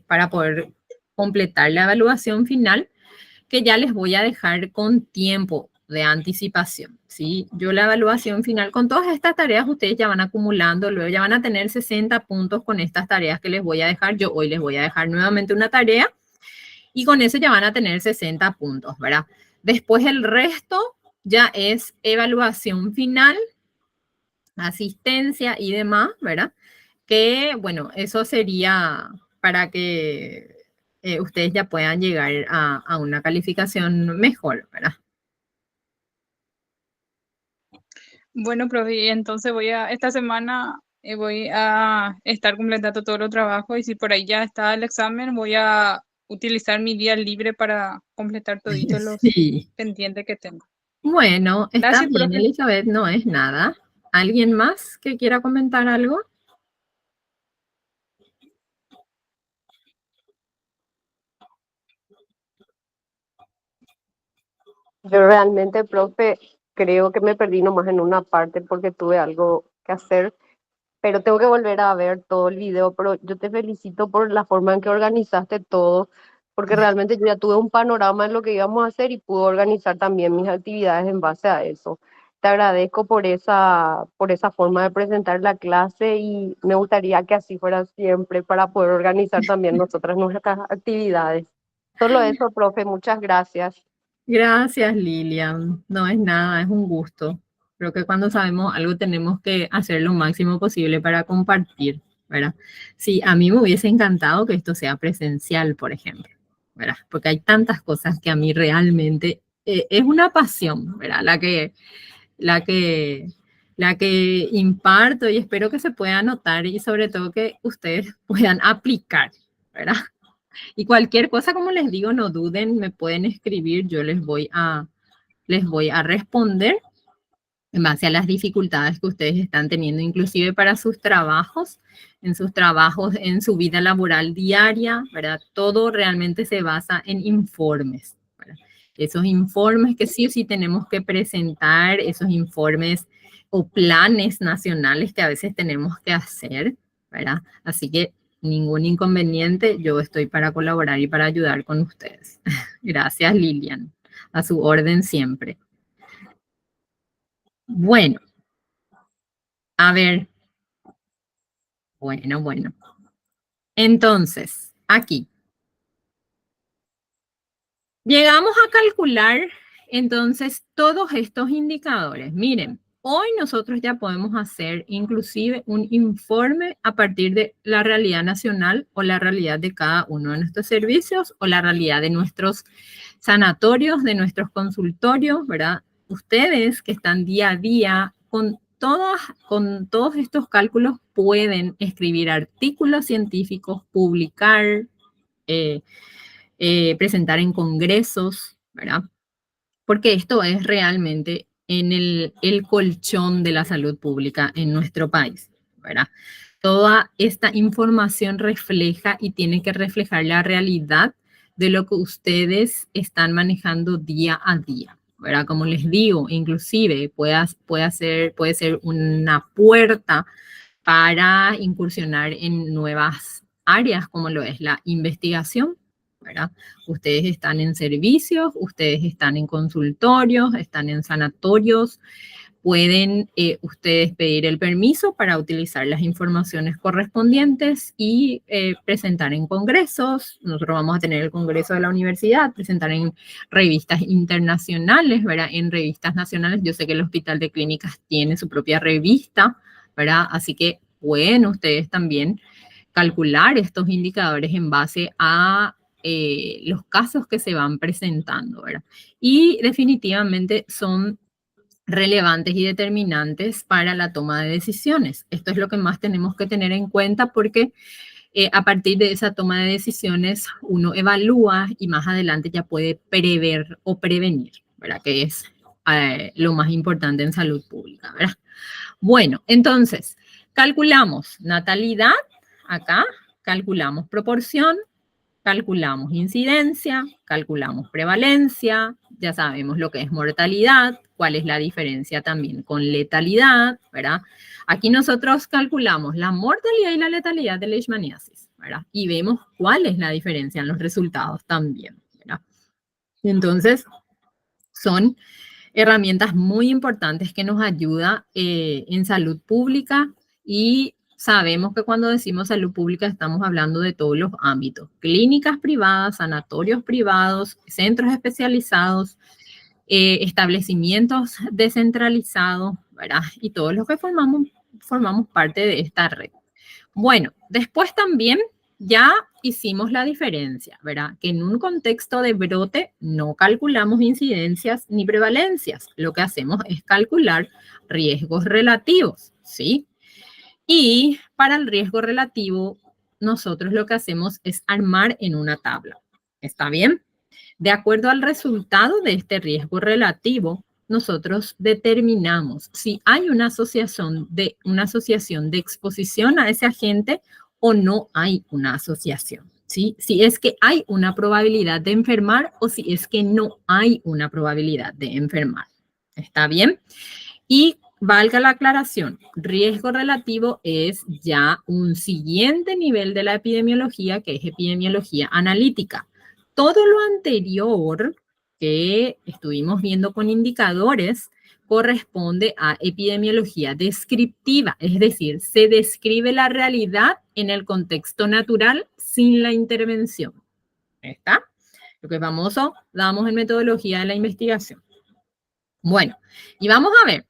para poder completar la evaluación final, que ya les voy a dejar con tiempo de anticipación, ¿sí? Yo la evaluación final, con todas estas tareas, ustedes ya van acumulando, luego ya van a tener 60 puntos con estas tareas que les voy a dejar. Yo hoy les voy a dejar nuevamente una tarea y con eso ya van a tener 60 puntos, ¿verdad? Después el resto ya es evaluación final, asistencia y demás, ¿verdad? Que, bueno, eso sería para que ustedes ya puedan llegar a una calificación mejor, ¿verdad? Bueno, profe, y entonces esta semana voy a estar completando todo el trabajo y si por ahí ya está el examen, voy a utilizar mi día libre para completar toditos los Sí. pendientes que tengo. Bueno, está Gracias, bien, profe. Elizabeth, no es nada. ¿Alguien más que quiera comentar algo? Yo realmente, profe, creo que me perdí nomás en una parte porque tuve algo que hacer, pero tengo que volver a ver todo el video. Pero yo te felicito por la forma en que organizaste todo, porque realmente yo ya tuve un panorama de lo que íbamos a hacer y pude organizar también mis actividades en base a eso. Te agradezco por esa forma de presentar la clase y me gustaría que así fuera siempre para poder organizar también nosotras nuestras actividades. Solo eso, profe, muchas gracias. Gracias, Lilian. No es nada, es un gusto. Creo que cuando sabemos algo tenemos que hacer lo máximo posible para compartir, ¿verdad? Sí, a mí me hubiese encantado que esto sea presencial, por ejemplo, ¿verdad? Porque hay tantas cosas que a mí realmente es una pasión, ¿verdad? la que, la que imparto y espero que se pueda notar y sobre todo que ustedes puedan aplicar, ¿verdad? Y cualquier cosa, como les digo, no duden, me pueden escribir, yo les voy a responder en base a las dificultades que ustedes están teniendo, inclusive para sus trabajos, en su vida laboral diaria, ¿verdad? Todo realmente se basa en informes, ¿verdad? Esos informes que sí o sí tenemos que presentar, esos informes o planes nacionales que a veces tenemos que hacer, ¿verdad? Así que ningún inconveniente, yo estoy para colaborar y para ayudar con ustedes. Gracias, Lilian. A su orden siempre. Bueno, a ver. Bueno. Entonces, aquí. Llegamos a calcular entonces todos estos indicadores. Miren, hoy nosotros ya podemos hacer inclusive un informe a partir de la realidad nacional o la realidad de cada uno de nuestros servicios o la realidad de nuestros sanatorios, de nuestros consultorios, ¿verdad? Ustedes que están día a día con todos estos cálculos pueden escribir artículos científicos, publicar, presentar en congresos, ¿verdad? Porque esto es realmente en el colchón de la salud pública en nuestro país, ¿verdad? Toda esta información refleja y tiene que reflejar la realidad de lo que ustedes están manejando día a día, ¿verdad? Como les digo, inclusive puede ser una puerta para incursionar en nuevas áreas como lo es la investigación, ¿verdad? Ustedes están en servicios, ustedes están en consultorios, están en sanatorios, pueden ustedes pedir el permiso para utilizar las informaciones correspondientes y presentar en congresos. Nosotros vamos a tener el congreso de la universidad, presentar en revistas internacionales, ¿verdad? En revistas nacionales, yo sé que el Hospital de Clínicas tiene su propia revista, ¿verdad? Así que pueden ustedes también calcular estos indicadores en base a los casos que se van presentando, ¿verdad? Y definitivamente son relevantes y determinantes para la toma de decisiones. Esto es lo que más tenemos que tener en cuenta porque a partir de esa toma de decisiones uno evalúa y más adelante ya puede prever o prevenir, ¿verdad? Que es lo más importante en salud pública, ¿verdad? Bueno, entonces, calculamos natalidad, acá, calculamos proporción, calculamos incidencia, calculamos prevalencia, ya sabemos lo que es mortalidad, cuál es la diferencia también con letalidad, ¿verdad? Aquí nosotros calculamos la mortalidad y la letalidad de leishmaniasis, ¿verdad? Y vemos cuál es la diferencia en los resultados también, ¿verdad? Entonces, son herramientas muy importantes que nos ayudan en salud pública y sabemos que cuando decimos salud pública estamos hablando de todos los ámbitos, clínicas privadas, sanatorios privados, centros especializados, establecimientos descentralizados, ¿verdad? Y todos los que formamos parte de esta red. Bueno, después también ya hicimos la diferencia, ¿verdad? Que en un contexto de brote no calculamos incidencias ni prevalencias. Lo que hacemos es calcular riesgos relativos, ¿sí? Y para el riesgo relativo, nosotros lo que hacemos es armar en una tabla. ¿Está bien? De acuerdo al resultado de este riesgo relativo, nosotros determinamos si hay una asociación de exposición a ese agente o no hay una asociación, ¿sí? Si es que hay una probabilidad de enfermar o si es que no hay una probabilidad de enfermar, ¿Está bien? Y valga la aclaración, riesgo relativo es ya un siguiente nivel de la epidemiología, que es epidemiología analítica. Todo lo anterior que estuvimos viendo con indicadores corresponde a epidemiología descriptiva, es decir, se describe la realidad en el contexto natural sin la intervención. ¿Está? Lo que famoso damos en metodología de la investigación. Bueno, y vamos a ver.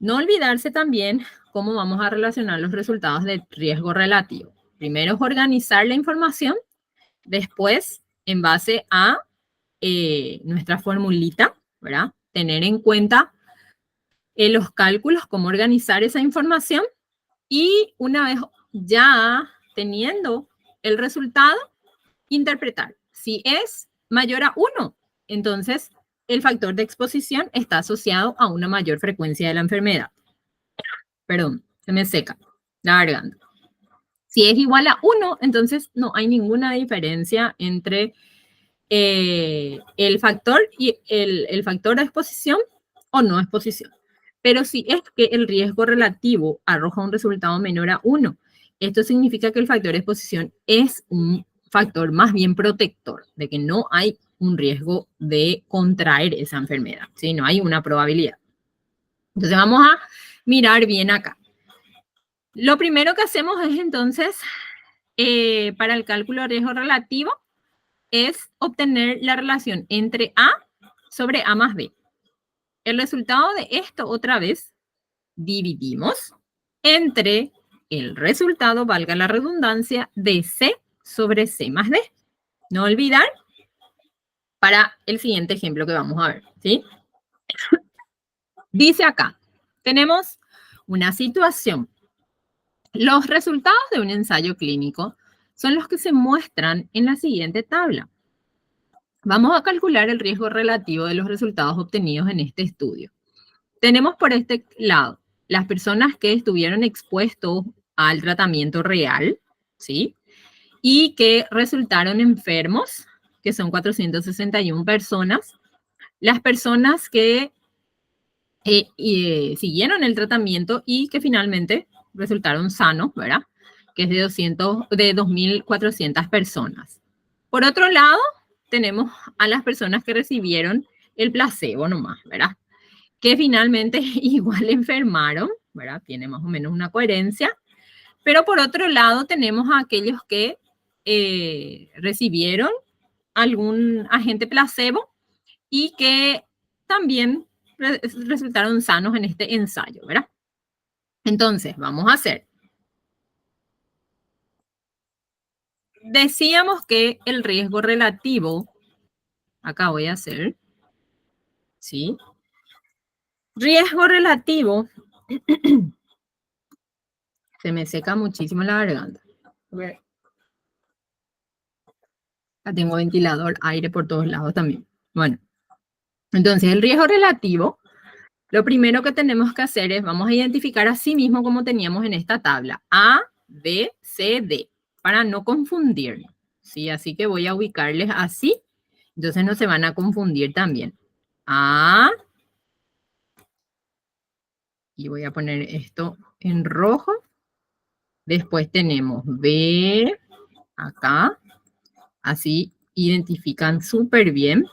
No olvidarse también cómo vamos a relacionar los resultados del riesgo relativo. Primero es organizar la información, después, en base a nuestra formulita, ¿verdad? Tener en cuenta los cálculos, cómo organizar esa información y una vez ya teniendo el resultado, interpretar. Si es mayor a 1, entonces el factor de exposición está asociado a una mayor frecuencia de la enfermedad. Perdón, se me seca la garganta. Si es igual a 1, entonces no hay ninguna diferencia entre el factor y el factor de exposición o no exposición. Pero si es que el riesgo relativo arroja un resultado menor a 1, esto significa que el factor de exposición es un factor más bien protector, de que no hay un riesgo de contraer esa enfermedad, ¿sí? No hay una probabilidad. Entonces vamos a mirar bien acá. Lo primero que hacemos es entonces, para el cálculo de riesgo relativo, es obtener la relación entre A sobre A más B. El resultado de esto, otra vez, dividimos entre el resultado, valga la redundancia, de C sobre C más D. No olvidar para el siguiente ejemplo que vamos a ver, ¿sí? Dice acá, tenemos una situación. Los resultados de un ensayo clínico son los que se muestran en la siguiente tabla. Vamos a calcular el riesgo relativo de los resultados obtenidos en este estudio. Tenemos por este lado las personas que estuvieron expuestos al tratamiento real, ¿sí? Y que resultaron enfermos, que son 461 personas. Las personas que siguieron el tratamiento y que finalmente resultaron sanos, ¿verdad? Que es de 2.400 personas. Por otro lado, tenemos a las personas que recibieron el placebo nomás, ¿verdad? Que finalmente igual enfermaron, ¿verdad? Tiene más o menos una coherencia. Pero por otro lado, tenemos a aquellos que recibieron algún agente placebo y que también resultaron sanos en este ensayo, ¿verdad? Entonces, vamos a hacer. Decíamos que el riesgo relativo, acá voy a hacer, ¿sí? Riesgo relativo, se me seca muchísimo la garganta. Acá tengo ventilador, aire por todos lados también. Bueno, entonces el riesgo relativo, lo primero que tenemos que hacer es, vamos a identificar así mismo como teníamos en esta tabla, A, B, C, D, para no confundirnos, ¿sí? Así que voy a ubicarles así, entonces no se van a confundir también. A, y voy a poner esto en rojo. Después tenemos B, acá, así identifican súper bien.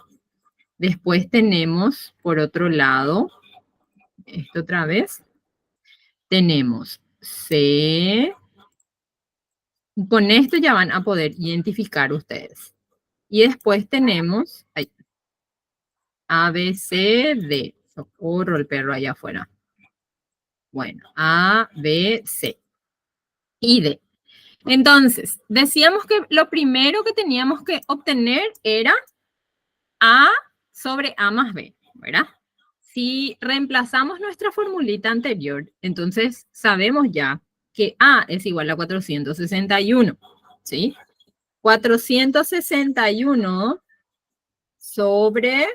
Después tenemos, por otro lado, esto otra vez, tenemos C. Con esto ya van a poder identificar ustedes. Y después tenemos A, B, C, D. Socorro, el perro allá afuera. Bueno, A, B, C y D. Entonces, decíamos que lo primero que teníamos que obtener era A sobre A más B, ¿verdad? Si reemplazamos nuestra formulita anterior, entonces sabemos ya que A es igual a 461, ¿sí? 461 sobre...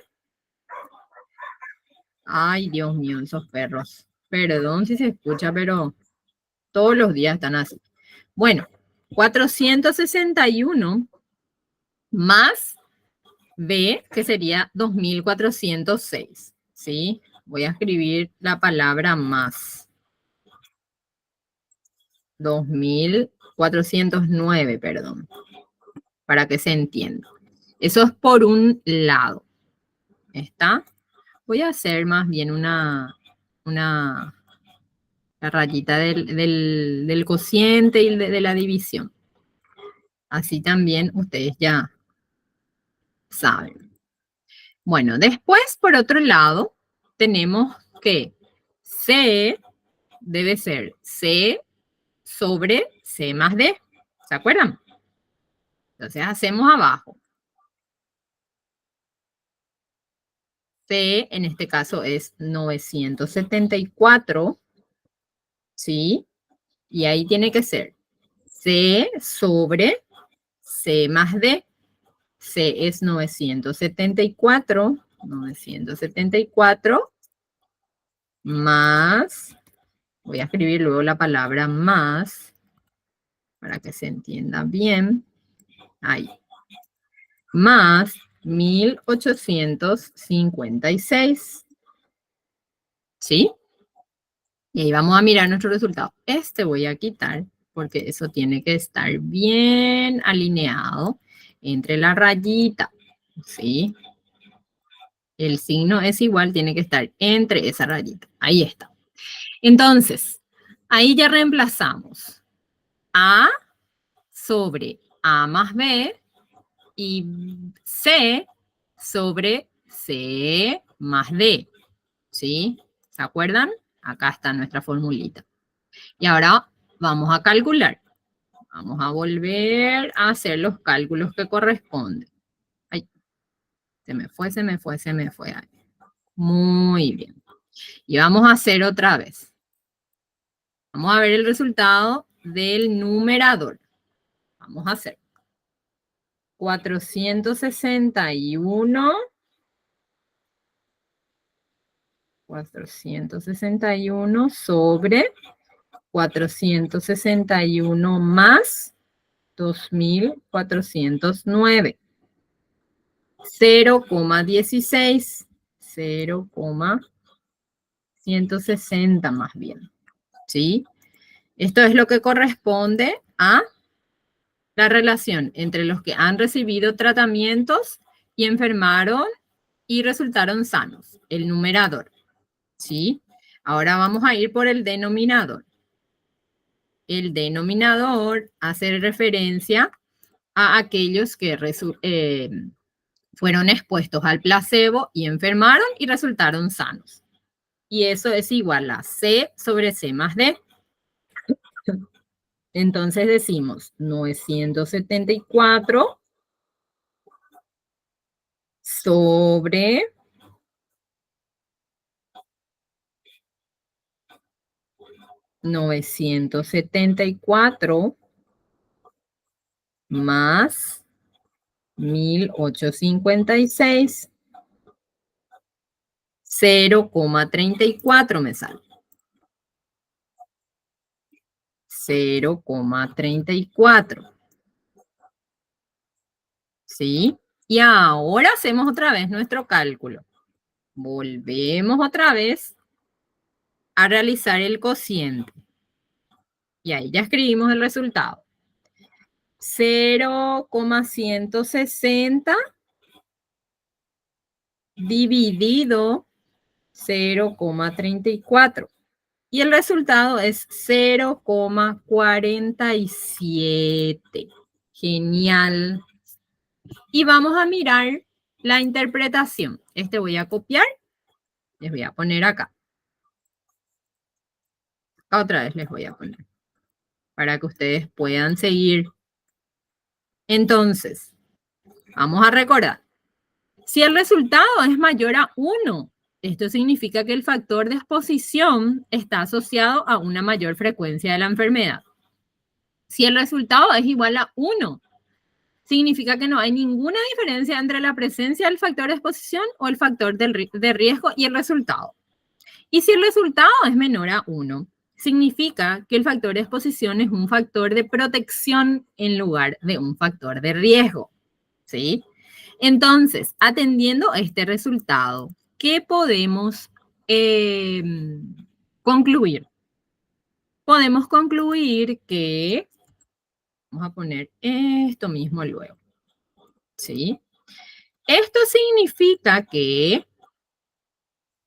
Ay, Dios mío, esos perros. Perdón si se escucha, pero todos los días están así. Bueno, 461 más B, que sería 2406, ¿sí? voy a escribir la palabra más. 2409, perdón, para que se entienda. Eso es por un lado. ¿Está? Voy a hacer más bien la rayita del cociente y de la división. Así también ustedes ya saben. Bueno, después, por otro lado, tenemos que C debe ser C sobre C más D. ¿Se acuerdan? Entonces hacemos abajo. C en este caso es 974, ¿sí? Y ahí tiene que ser C sobre C más D. C es 974 más, voy a escribir luego la palabra más, para que se entienda bien, ahí, más 1856, ¿sí? Y ahí vamos a mirar nuestro resultado. Este voy a quitar, porque eso tiene que estar bien alineado entre la rayita, ¿sí? El signo es igual, tiene que estar entre esa rayita. Ahí está. Entonces, ahí ya reemplazamos A sobre A más B y C sobre C más D. ¿Sí? ¿Se acuerdan? Acá está nuestra formulita. Y ahora vamos a calcular. Vamos a volver a hacer los cálculos que corresponden. Ay, se me fue. Ay. Muy bien. Y vamos a hacer otra vez. Vamos a ver el resultado del numerador. Vamos a hacer 461 sobre 461 más 2409. 0,16. 0,160 más bien. ¿Sí? Esto es lo que corresponde a la relación entre los que han recibido tratamientos y enfermaron y resultaron sanos, el numerador. ¿Sí? Ahora vamos a ir por el denominador. El denominador hace referencia a aquellos que fueron expuestos al placebo y enfermaron y resultaron sanos. Y eso es igual a C sobre C más D. Entonces decimos 974 sobre 974 más 1856, 0,34 me sale. 0,34. ¿Sí? Y ahora hacemos otra vez nuestro cálculo. Volvemos otra vez a realizar el cociente. Y ahí ya escribimos el resultado. 0,160 dividido 0,34. Y el resultado es 0,47. Genial. Y vamos a mirar la interpretación. Este voy a copiar. Les voy a poner acá. Otra vez les voy a poner. Para que ustedes puedan seguir. Entonces, vamos a recordar. Si el resultado es mayor a 1, esto significa que el factor de exposición está asociado a una mayor frecuencia de la enfermedad. Si el resultado es igual a 1, significa que no hay ninguna diferencia entre la presencia del factor de exposición o el factor de riesgo y el resultado. Y si el resultado es menor a 1, significa que el factor de exposición es un factor de protección en lugar de un factor de riesgo. ¿Sí? Entonces, atendiendo a este resultado, ¿qué podemos concluir? Podemos concluir que, vamos a poner esto mismo luego, ¿sí? Esto significa que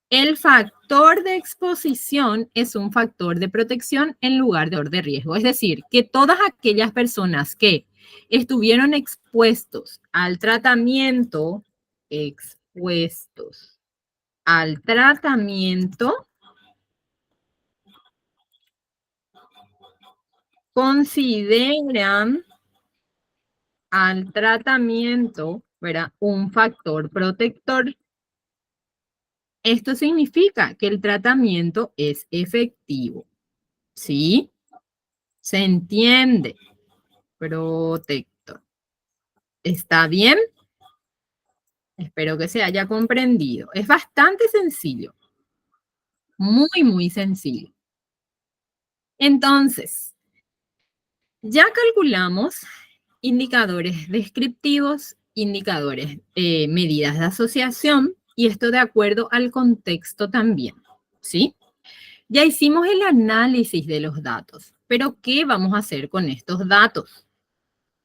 el factor de exposición es un factor de protección en lugar de riesgo. Es decir, que todas aquellas personas que estuvieron expuestos al tratamiento, consideran al tratamiento, ¿verdad?, un factor protector. Esto significa que el tratamiento es efectivo, ¿sí? ¿Se entiende? Protector. ¿Está bien? Espero que se haya comprendido. Es bastante sencillo. Muy, muy sencillo. Entonces, ya calculamos indicadores descriptivos, indicadores, medidas de asociación, y esto de acuerdo al contexto también, ¿sí? Ya hicimos el análisis de los datos, pero ¿qué vamos a hacer con estos datos?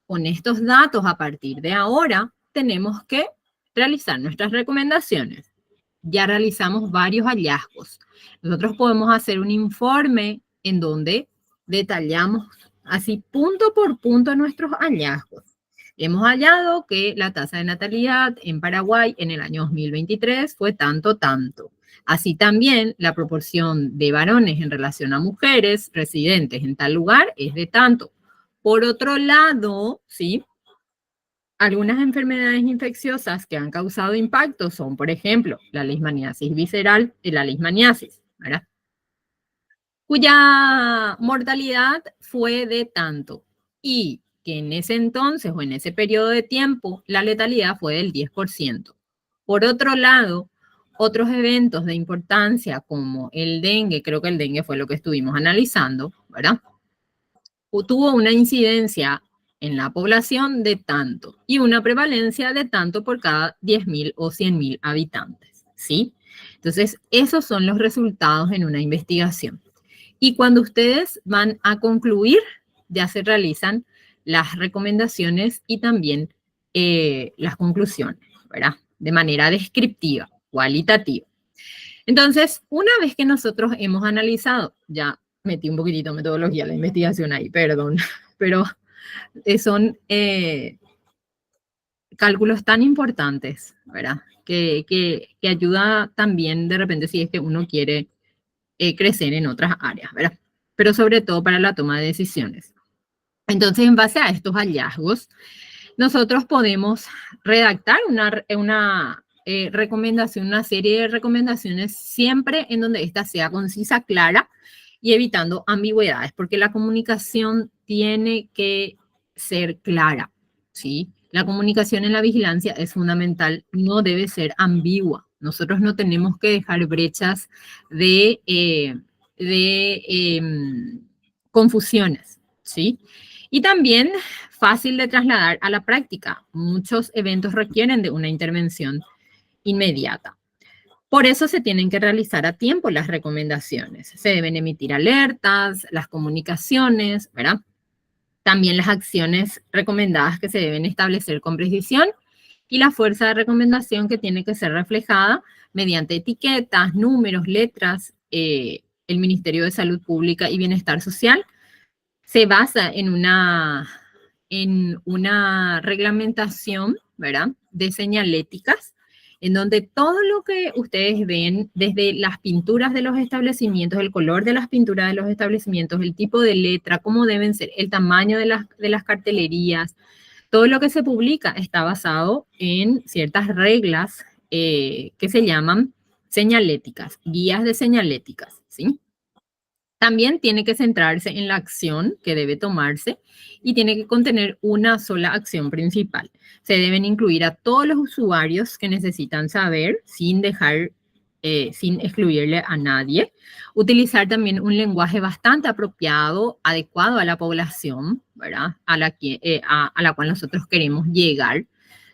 Con estos datos, a partir de ahora, tenemos que realizar nuestras recomendaciones. Ya realizamos varios hallazgos. Nosotros podemos hacer un informe en donde detallamos así punto por punto nuestros hallazgos. Hemos hallado que la tasa de natalidad en Paraguay en el año 2023 fue tanto. Así también la proporción de varones en relación a mujeres residentes en tal lugar es de tanto. Por otro lado, ¿sí?, algunas enfermedades infecciosas que han causado impacto son, por ejemplo, la leishmaniasis visceral y la leishmaniasis, ¿verdad?, cuya mortalidad fue de tanto, y que en ese entonces o en ese periodo de tiempo la letalidad fue del 10%. Por otro lado, otros eventos de importancia como el dengue, creo que el dengue fue lo que estuvimos analizando, ¿verdad?, tuvo una incidencia en la población de tanto y una prevalencia de tanto por cada 10.000 o 100.000 habitantes, ¿sí? Entonces, esos son los resultados en una investigación. Y cuando ustedes van a concluir, ya se realizan las recomendaciones y también las conclusiones, ¿verdad?, de manera descriptiva, cualitativa. Entonces, una vez que nosotros hemos analizado, ya metí un poquitito de metodología a la investigación ahí, perdón, pero son cálculos tan importantes, ¿verdad?, que ayuda también de repente si es que uno quiere crecer en otras áreas, ¿verdad?, pero sobre todo para la toma de decisiones. Entonces, en base a estos hallazgos, nosotros podemos redactar una recomendación, una serie de recomendaciones, siempre en donde ésta sea concisa, clara y evitando ambigüedades, porque la comunicación tiene que ser clara, ¿sí? La comunicación en la vigilancia es fundamental, no debe ser ambigua. Nosotros no tenemos que dejar brechas de confusiones, ¿sí? Y también fácil de trasladar a la práctica. Muchos eventos requieren de una intervención inmediata. Por eso se tienen que realizar a tiempo las recomendaciones. Se deben emitir alertas, las comunicaciones, ¿verdad? También las acciones recomendadas que se deben establecer con precisión y la fuerza de recomendación que tiene que ser reflejada mediante etiquetas, números, letras. El Ministerio de Salud Pública y Bienestar Social se basa en una reglamentación, ¿verdad?, de señaléticas, en donde todo lo que ustedes ven, desde las pinturas de los establecimientos, el color de las pinturas de los establecimientos, el tipo de letra, cómo deben ser, el tamaño de las cartelerías, todo lo que se publica está basado en ciertas reglas que se llaman señaléticas, guías de señaléticas, ¿sí? También tiene que centrarse en la acción que debe tomarse y tiene que contener una sola acción principal. Se deben incluir a todos los usuarios que necesitan saber sin excluirle a nadie. Utilizar también un lenguaje bastante apropiado, adecuado a la población, ¿verdad?, a la cual nosotros queremos llegar.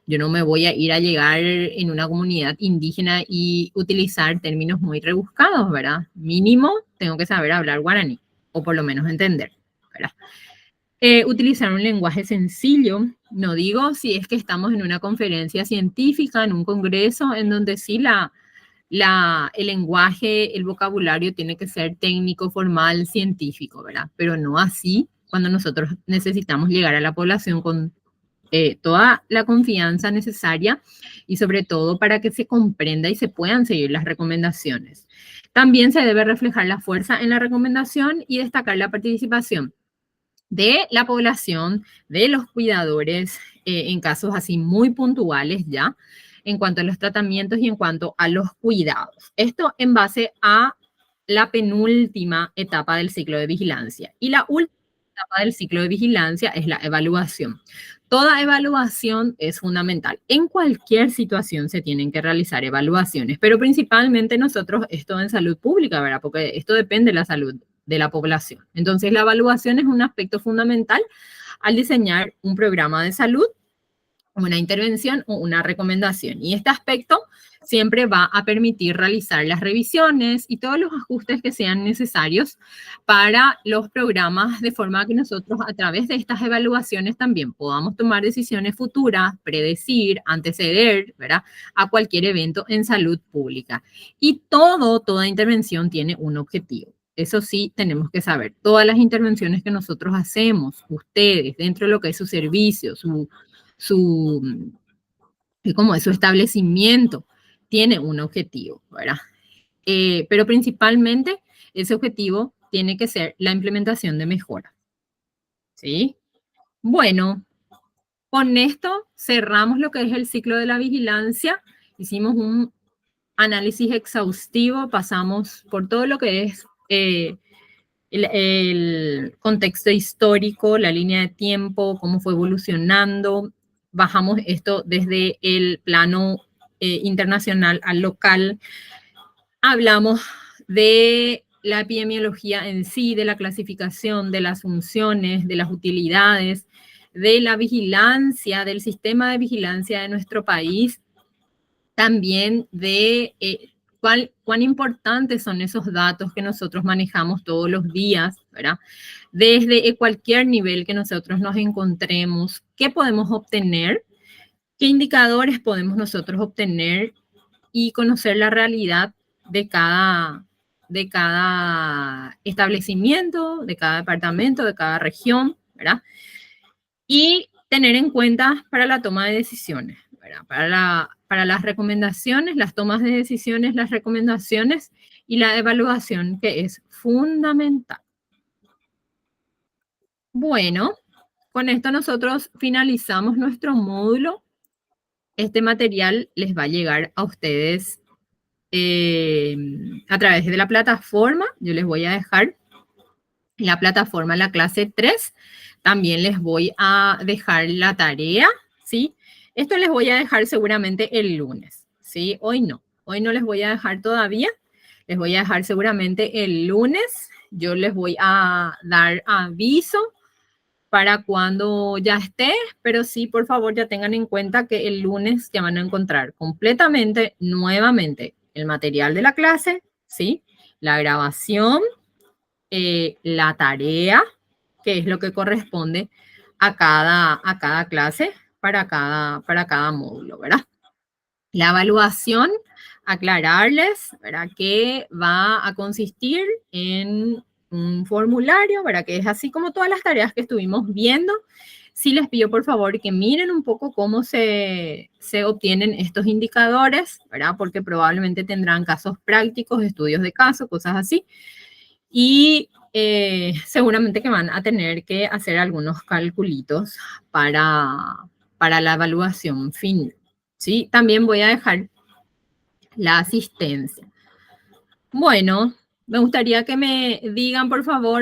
Yo no me voy a ir a llegar en una comunidad indígena y utilizar términos muy rebuscados, ¿verdad? Mínimo tengo que saber hablar guaraní, o por lo menos entender, ¿verdad? Utilizar un lenguaje sencillo, no digo si es que estamos en una conferencia científica, en un congreso, en donde sí el lenguaje, el vocabulario tiene que ser técnico, formal, científico, ¿verdad? Pero no así cuando nosotros necesitamos llegar a la población con toda la confianza necesaria y sobre todo para que se comprenda y se puedan seguir las recomendaciones. También se debe reflejar la fuerza en la recomendación y destacar la participación de la población, de los cuidadores, en casos así muy puntuales ya, en cuanto a los tratamientos y en cuanto a los cuidados. Esto en base a la penúltima etapa del ciclo de vigilancia. Y la última etapa del ciclo de vigilancia es la evaluación. Toda evaluación es fundamental. En cualquier situación se tienen que realizar evaluaciones, pero principalmente nosotros, esto en salud pública, ¿verdad? Porque esto depende de la salud de la población. Entonces, la evaluación es un aspecto fundamental al diseñar un programa de salud, una intervención o una recomendación. Y este aspecto siempre va a permitir realizar las revisiones y todos los ajustes que sean necesarios para los programas, de forma que nosotros a través de estas evaluaciones también podamos tomar decisiones futuras, predecir, anteceder, ¿verdad?, a cualquier evento en salud pública. Y toda intervención tiene un objetivo. Eso sí, tenemos que saber, todas las intervenciones que nosotros hacemos, ustedes, dentro de lo que es su servicio, su establecimiento, tiene un objetivo, ¿verdad? Pero principalmente ese objetivo tiene que ser la implementación de mejoras, ¿sí? Bueno, con esto cerramos lo que es el ciclo de la vigilancia. Hicimos un análisis exhaustivo, pasamos por todo lo que es el contexto histórico, la línea de tiempo, cómo fue evolucionando. Bajamos esto desde el plano internacional al local. Hablamos de la epidemiología en sí, de la clasificación, de las funciones, de las utilidades, de la vigilancia, del sistema de vigilancia de nuestro país, también de cuán importantes son esos datos que nosotros manejamos todos los días, ¿verdad? Desde cualquier nivel que nosotros nos encontremos, ¿qué podemos obtener? ¿Qué indicadores podemos nosotros obtener? Y conocer la realidad de cada establecimiento, de cada departamento, de cada región, ¿verdad? Y tener en cuenta para la toma de decisiones, ¿verdad? Para las recomendaciones, las tomas de decisiones, las recomendaciones y la evaluación, que es fundamental. Bueno, con esto nosotros finalizamos nuestro módulo. Este material les va a llegar a ustedes a través de la plataforma. Yo les voy a dejar la plataforma, la clase 3. También les voy a dejar la tarea, ¿sí? Esto les voy a dejar seguramente el lunes, ¿sí? Hoy no les voy a dejar todavía. Les voy a dejar seguramente el lunes. Yo les voy a dar aviso para cuando ya esté, pero sí, por favor, ya tengan en cuenta que el lunes ya van a encontrar completamente, nuevamente, el material de la clase, ¿sí? La grabación, la tarea, que es lo que corresponde a cada clase, para cada módulo, ¿verdad? La evaluación, aclararles, ¿verdad?, que va a consistir en un formulario, ¿verdad?, que es así como todas las tareas que estuvimos viendo. Sí les pido, por favor, que miren un poco cómo se obtienen estos indicadores, ¿verdad?, porque probablemente tendrán casos prácticos, estudios de caso, cosas así. Y seguramente que van a tener que hacer algunos calculitos para la evaluación final, ¿sí? También voy a dejar la asistencia. Bueno, me gustaría que me digan, por favor,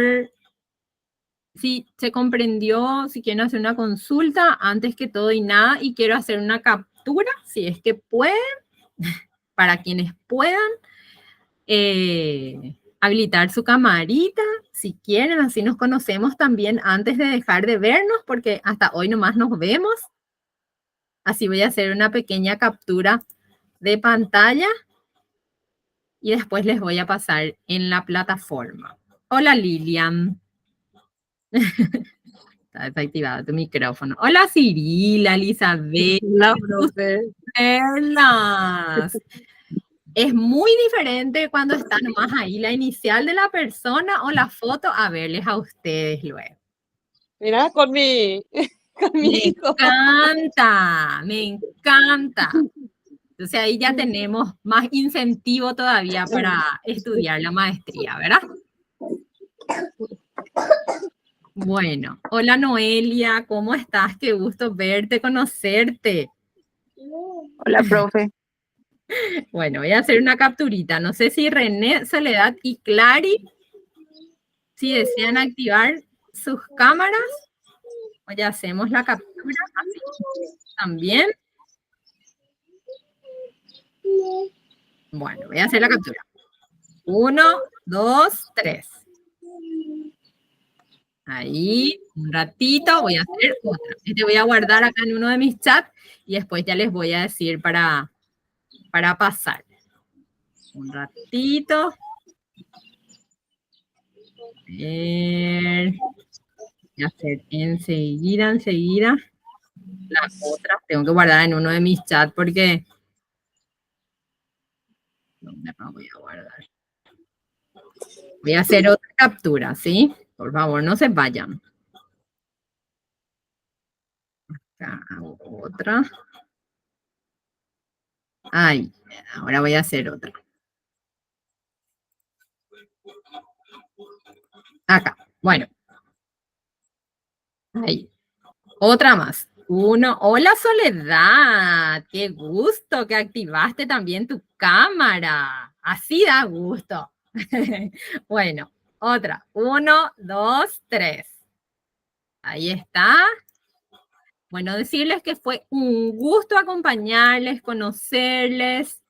si se comprendió, si quieren hacer una consulta, antes que todo y nada, y quiero hacer una captura, si es que pueden, para quienes puedan, habilitar su camarita, si quieren, así nos conocemos también antes de dejar de vernos, porque hasta hoy nomás nos vemos. Así voy a hacer una pequeña captura de pantalla y después les voy a pasar en la plataforma. Hola Lilian. Está desactivado tu micrófono. Hola Cirila, Elizabeth. No, profe. Verlas. Es muy diferente cuando está nomás ahí la inicial de la persona o la foto a verles a ustedes luego. Mira, con mi Me hijo. encanta, me encanta. Entonces ahí ya tenemos más incentivo todavía para estudiar la maestría, ¿verdad? Bueno, hola Noelia, ¿cómo estás? Qué gusto verte, conocerte. Hola, profe. Bueno, voy a hacer una capturita. No sé si René, Soledad y Clary, si desean activar sus cámaras, o ya hacemos la captura así también. Bueno, voy a hacer la captura. 1, 2, 3. Ahí, un ratito, voy a hacer otra. Este voy a guardar acá en uno de mis chats y después ya les voy a decir para pasar. Un ratito. A ver. Voy a hacer enseguida. La otra tengo que guardar en uno de mis chats porque... ¿Dónde la voy a guardar? Voy a hacer otra captura, ¿sí? Por favor, no se vayan. Acá hago otra. Ahí, ahora voy a hacer otra. Acá, bueno. Ahí. Otra más. 1. Hola Soledad, qué gusto que activaste también tu cámara. Así da gusto. Bueno, otra. 1, 2, 3. Ahí está. Bueno, decirles que fue un gusto acompañarles, conocerles,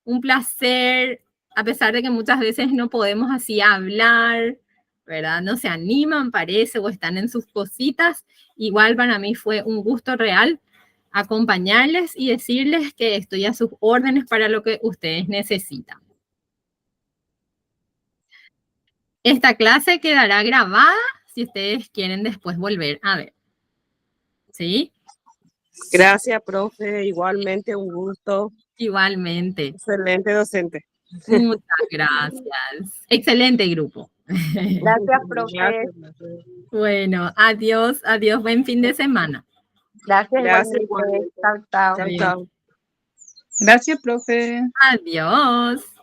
un placer, a pesar de que muchas veces no podemos así hablar, ¿verdad? No se animan, parece, o están en sus cositas. Igual para mí fue un gusto real acompañarles y decirles que estoy a sus órdenes para lo que ustedes necesitan. Esta clase quedará grabada si ustedes quieren después volver a ver. ¿Sí? Gracias, profe. Igualmente un gusto. Igualmente. Excelente docente. Muchas gracias. Excelente grupo. Gracias, profe. Gracias. Bueno, adiós, buen fin de semana. Gracias, Igualmente. Chao, chao. Chao, chao. Gracias, profe. Adiós.